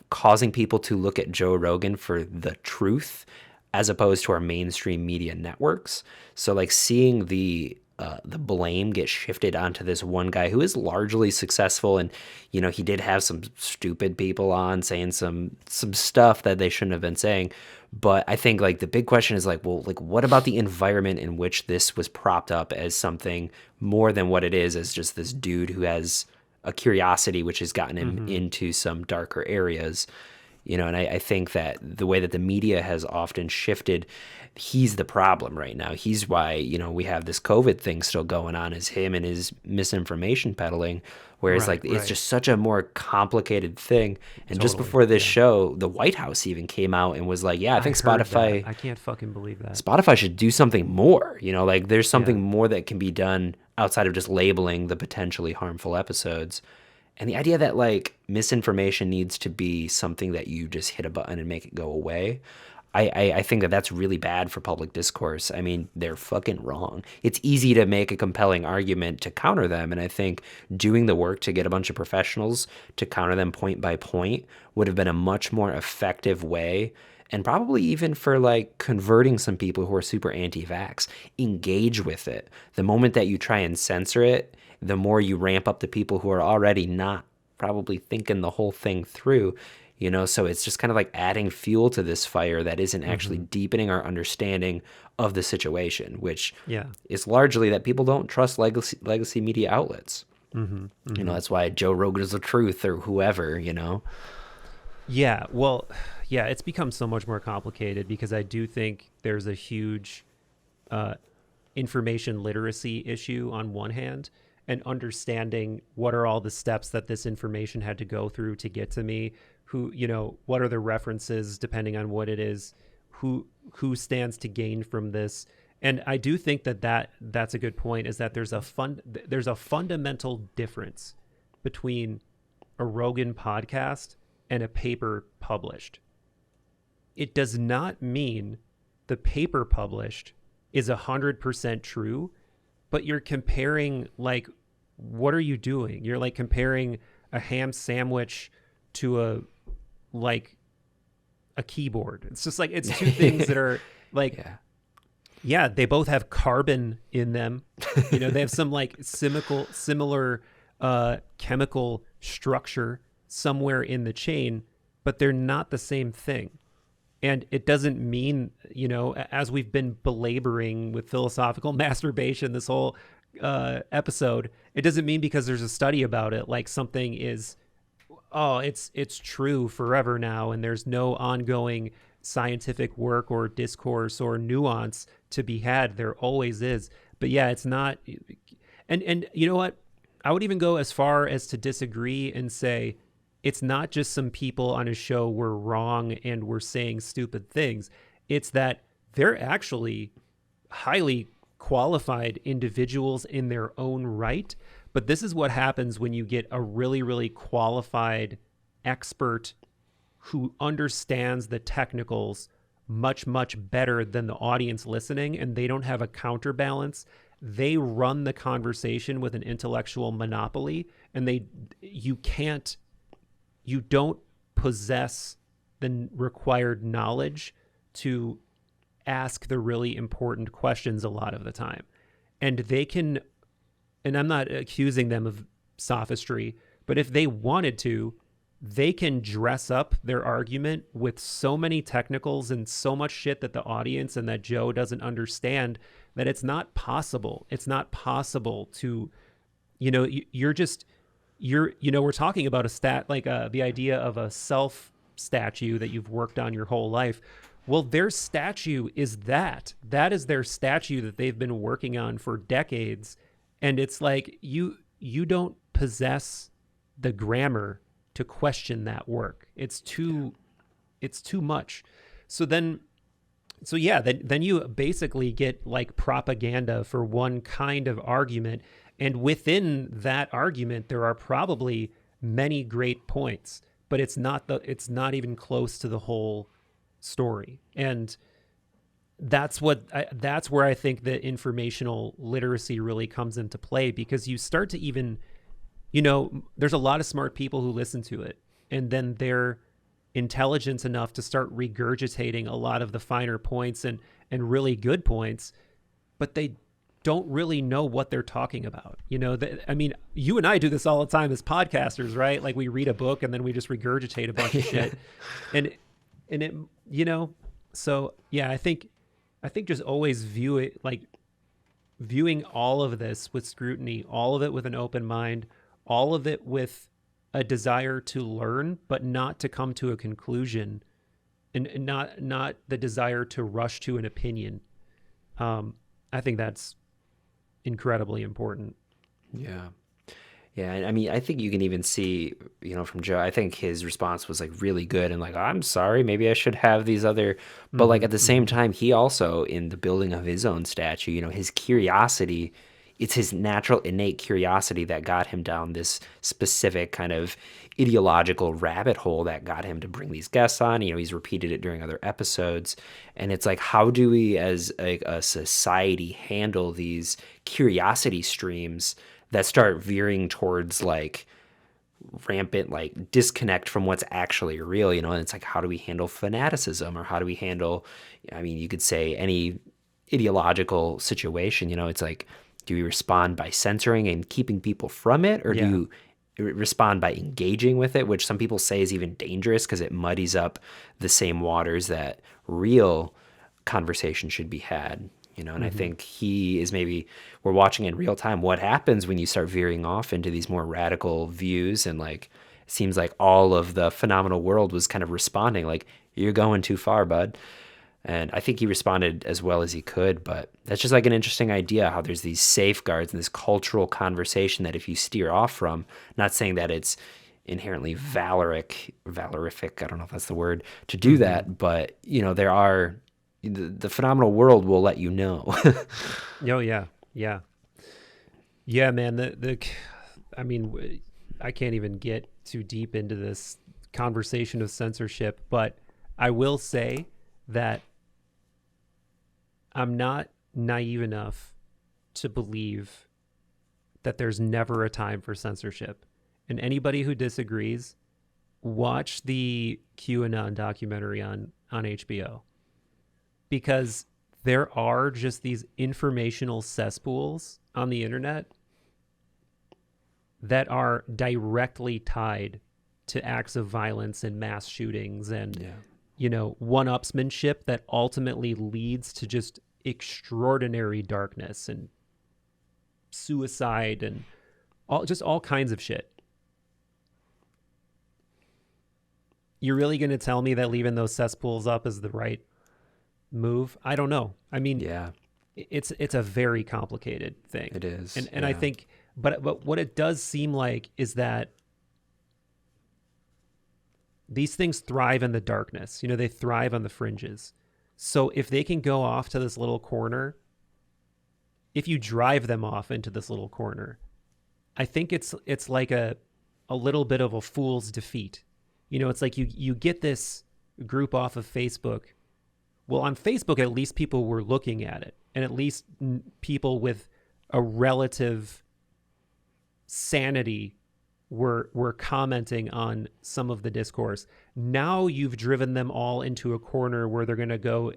causing people to look at Joe Rogan for the truth as opposed to our mainstream media networks? So like seeing the blame get shifted onto this one guy who is largely successful, and he did have some stupid people on saying some stuff that they shouldn't have been saying. But I think like the big question is like, well, like what about the environment in which this was propped up as something more than what it is, as just this dude who has a curiosity which has gotten him into some darker areas. And I think that the way that the media has often shifted, he's the problem right now. He's why, we have this COVID thing still going on, is him and his misinformation peddling. Whereas it's just such a more complicated thing. And just before this show, the White House even came out and was like, yeah, I think Spotify, I can't fucking believe that. Spotify should do something more, like there's something more that can be done outside of just labeling the potentially harmful episodes. And the idea that like misinformation needs to be something that you just hit a button and make it go away, I think that that's really bad for public discourse. I mean, they're fucking wrong. It's easy to make a compelling argument to counter them, and I think doing the work to get a bunch of professionals to counter them point by point would have been a much more effective way, and probably even for like converting some people who are super anti-vax. Engage with it. The moment that you try and censor it, the more you ramp up the people who are already not probably thinking the whole thing through. So it's just kind of like adding fuel to this fire that isn't actually deepening our understanding of the situation, which is largely that people don't trust legacy media outlets. That's why Joe Rogan is the truth, or whoever. Yeah, well, yeah, it's become so much more complicated because I do think there's a huge information literacy issue on one hand, and understanding what are all the steps that this information had to go through to get to me, what are the references depending on what it is, who stands to gain from this. And I do think that's a good point, is that there's a fundamental difference between a Rogan podcast and a paper published. It does not mean the paper published is 100% true, but you're comparing, like, what are you doing? You're like comparing a ham sandwich to a keyboard. It's just like, it's two things that are like, yeah, they both have carbon in them. They have some like similar chemical structure somewhere in the chain, but they're not the same thing. And it doesn't mean, as we've been belaboring with philosophical masturbation this whole episode, it doesn't mean because there's a study about it, like something is, it's true forever now, and there's no ongoing scientific work or discourse or nuance to be had. There always is. But yeah, it's not. And you know what? I would even go as far as to disagree and say it's not just some people on a show were wrong and were saying stupid things. It's that they're actually highly qualified individuals in their own right. But this is what happens when you get a really, really qualified expert who understands the technicals much, much better than the audience listening, and they don't have a counterbalance. They run the conversation with an intellectual monopoly, and you don't possess the required knowledge to ask the really important questions a lot of the time. And they can, and I'm not accusing them of sophistry, but if they wanted to, they can dress up their argument with so many technicals and so much shit that the audience and that Joe doesn't understand, that it's not possible. It's not possible to, we're talking about a stat, like the idea of a self statue that you've worked on your whole life. Well, their statue is that is their statue that they've been working on for decades. And it's like, you don't possess the grammar to question that work. It's too much. So then you basically get like propaganda for one kind of argument. And within that argument, there are probably many great points, but it's not even close to the whole story. And that's where I think the informational literacy really comes into play, because you start to even, there's a lot of smart people who listen to it, and then they're intelligent enough to start regurgitating a lot of the finer points and really good points, but they don't really know what they're talking about. I mean, you and I do this all the time as podcasters, right? Like, we read a book and then we just regurgitate a bunch of shit. And it, so yeah, I think just always view it like viewing all of this with scrutiny, all of it with an open mind, all of it with a desire to learn, but not to come to a conclusion, and not the desire to rush to an opinion. I think that's incredibly important. Yeah. Yeah, I mean, I think you can even see, from Joe, I think his response was like really good and like, I'm sorry, maybe I should have these other, but like at the same time, he also, in the building of his own statue, his curiosity, it's his natural innate curiosity that got him down this specific kind of ideological rabbit hole that got him to bring these guests on. He's repeated it during other episodes. And it's like, how do we as a society handle these curiosity streams that start veering towards like rampant like disconnect from what's actually real, and it's like, how do we handle fanaticism, or how do we handle, I mean, you could say any ideological situation, it's like, do we respond by censoring and keeping people from it, or do you respond by engaging with it, which some people say is even dangerous because it muddies up the same waters that real conversation should be had. And I think we're watching in real time what happens when you start veering off into these more radical views. And like, it seems like all of the phenomenal world was kind of responding like, you're going too far, bud. And I think he responded as well as he could, but that's just like an interesting idea how there's these safeguards and this cultural conversation that if you steer off from, not saying that it's inherently valorific, I don't know if that's the word, to do that, but there are, the phenomenal world will let you know. Oh yeah. Man. I mean, I can't even get too deep into this conversation of censorship, but I will say that I'm not naive enough to believe that there's never a time for censorship. And anybody who disagrees, watch the QAnon documentary on HBO. Because there are just these informational cesspools on the internet that are directly tied to acts of violence and mass shootings and, one-upsmanship that ultimately leads to just extraordinary darkness and suicide and all kinds of shit. You're really going to tell me that leaving those cesspools up is the right move? I don't know. I mean, it's a very complicated thing. It is. And I think, but what it does seem like is that these things thrive in the darkness. They thrive on the fringes. So if they can go off to this little corner, if you drive them off into this little corner, I think it's like a little bit of a fool's defeat. It's like you get this group off of Facebook. Well, on Facebook, at least people were looking at it, and at least people with a relative sanity were commenting on some of the discourse. Now you've driven them all into a corner where they're going to go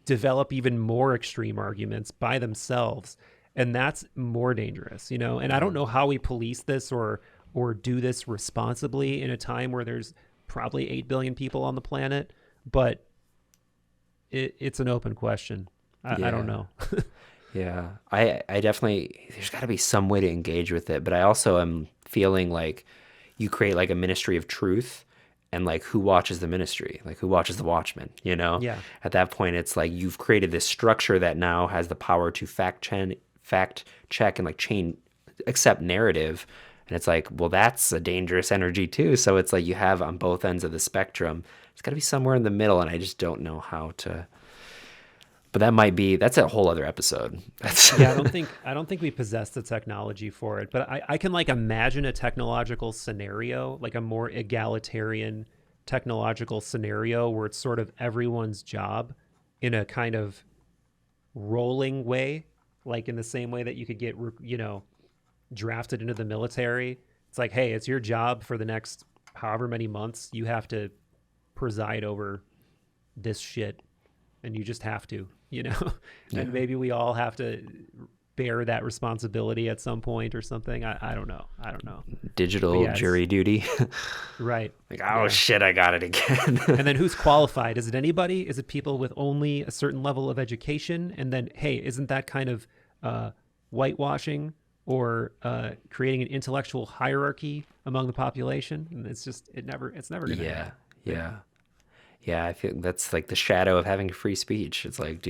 develop even more extreme arguments by themselves, and that's more dangerous, And I don't know how we police this or do this responsibly in a time where there's probably 8 billion people on the planet, but it's an open question. I don't know. Yeah, I definitely, there's got to be some way to engage with it, but I also am feeling like you create like a ministry of truth, and like, who watches the ministry? Like, who watches the watchman, Yeah. At that point, it's like you've created this structure that now has the power to fact check and like accept narrative. And it's like, well, that's a dangerous energy too. So it's like you have on both ends of the spectrum. It's got to be somewhere in the middle, and I just don't know how to. But that's a whole other episode. Yeah, I don't think we possess the technology for it. But I can like imagine a technological scenario, like a more egalitarian technological scenario where it's sort of everyone's job in a kind of rolling way, like in the same way that you could get, drafted into the military. It's like, hey, it's your job for the next however many months. You have to preside over this shit, and you just have to, and maybe we all have to bear that responsibility at some point or something. I don't know. Digital jury duty. Right. Like, oh shit, I got it again. And then who's qualified? Is it anybody? Is it people with only a certain level of education? And then, hey, isn't that kind of whitewashing or creating an intellectual hierarchy among the population? And it's never going to happen. Yeah, I feel that's like the shadow of having free speech. It's like,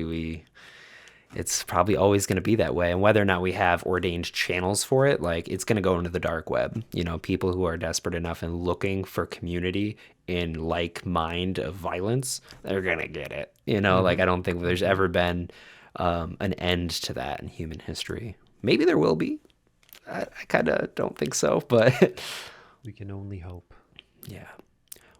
it's probably always going to be that way. And whether or not we have ordained channels for it, like, it's going to go into the dark web. People who are desperate enough and looking for community in like mind of violence, they're going to get it. Like, I don't think there's ever been an end to that in human history. Maybe there will be. I kind of don't think so, but we can only hope. Yeah.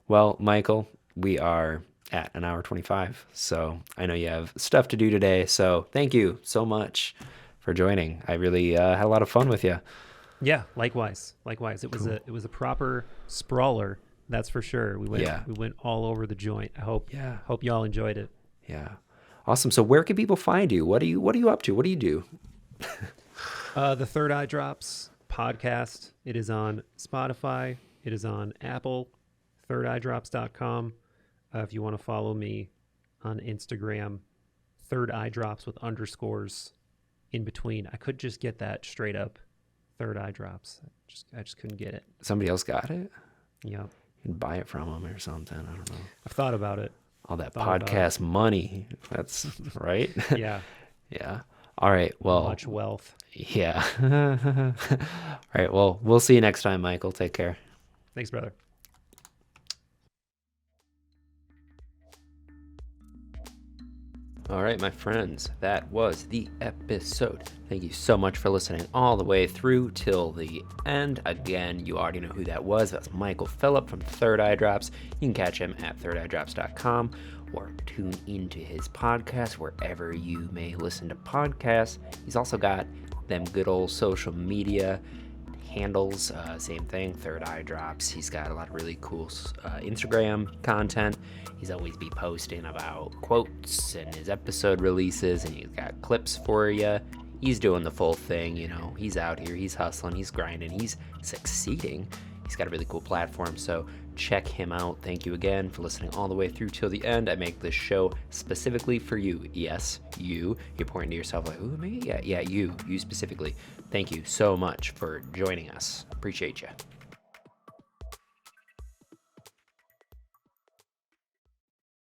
Well, Michael, we are at an hour 25, so I know you have stuff to do today, so thank you so much for joining. I really had a lot of fun with you. Yeah, likewise. It was a proper sprawler, that's for sure. We went all over the joint. I hope y'all enjoyed it. Yeah, awesome. So where can people find you? What are you up to? What do you do? The Third Eye Drops podcast. It is on Spotify. It is on Apple. thirdeyedrops.com. If you want to follow me on Instagram, Third Eye Drops with underscores in between. I could just get that straight up, Third Eye Drops. I just couldn't get it. Somebody else got it? Yeah. You can buy it from them or something. I don't know. I've thought about it. All that podcast money. That's right. Yeah. Yeah. All right. Well, much wealth. Yeah. All right. Well, we'll see you next time, Michael. Take care. Thanks, brother. All right, my friends, that was the episode. Thank you so much for listening all the way through till the end. Again, you already know who that was. That's Michael Phillip from Third Eye Drops. You can catch him at thirdeyedrops.com or tune into his podcast wherever you may listen to podcasts. He's also got them good old social media handles, same thing, Third Eye Drops. He's got a lot of really cool Instagram content. He's always be posting about quotes and his episode releases, and he's got clips for you. He's doing the full thing, he's out here, he's hustling, he's grinding, he's succeeding. He's got a really cool platform, so check him out. Thank you again for listening all the way through till the end. I make this show specifically for you. Yes, you. You're pointing to yourself like, who, me? Yeah, you specifically. Thank you so much for joining us. Appreciate you.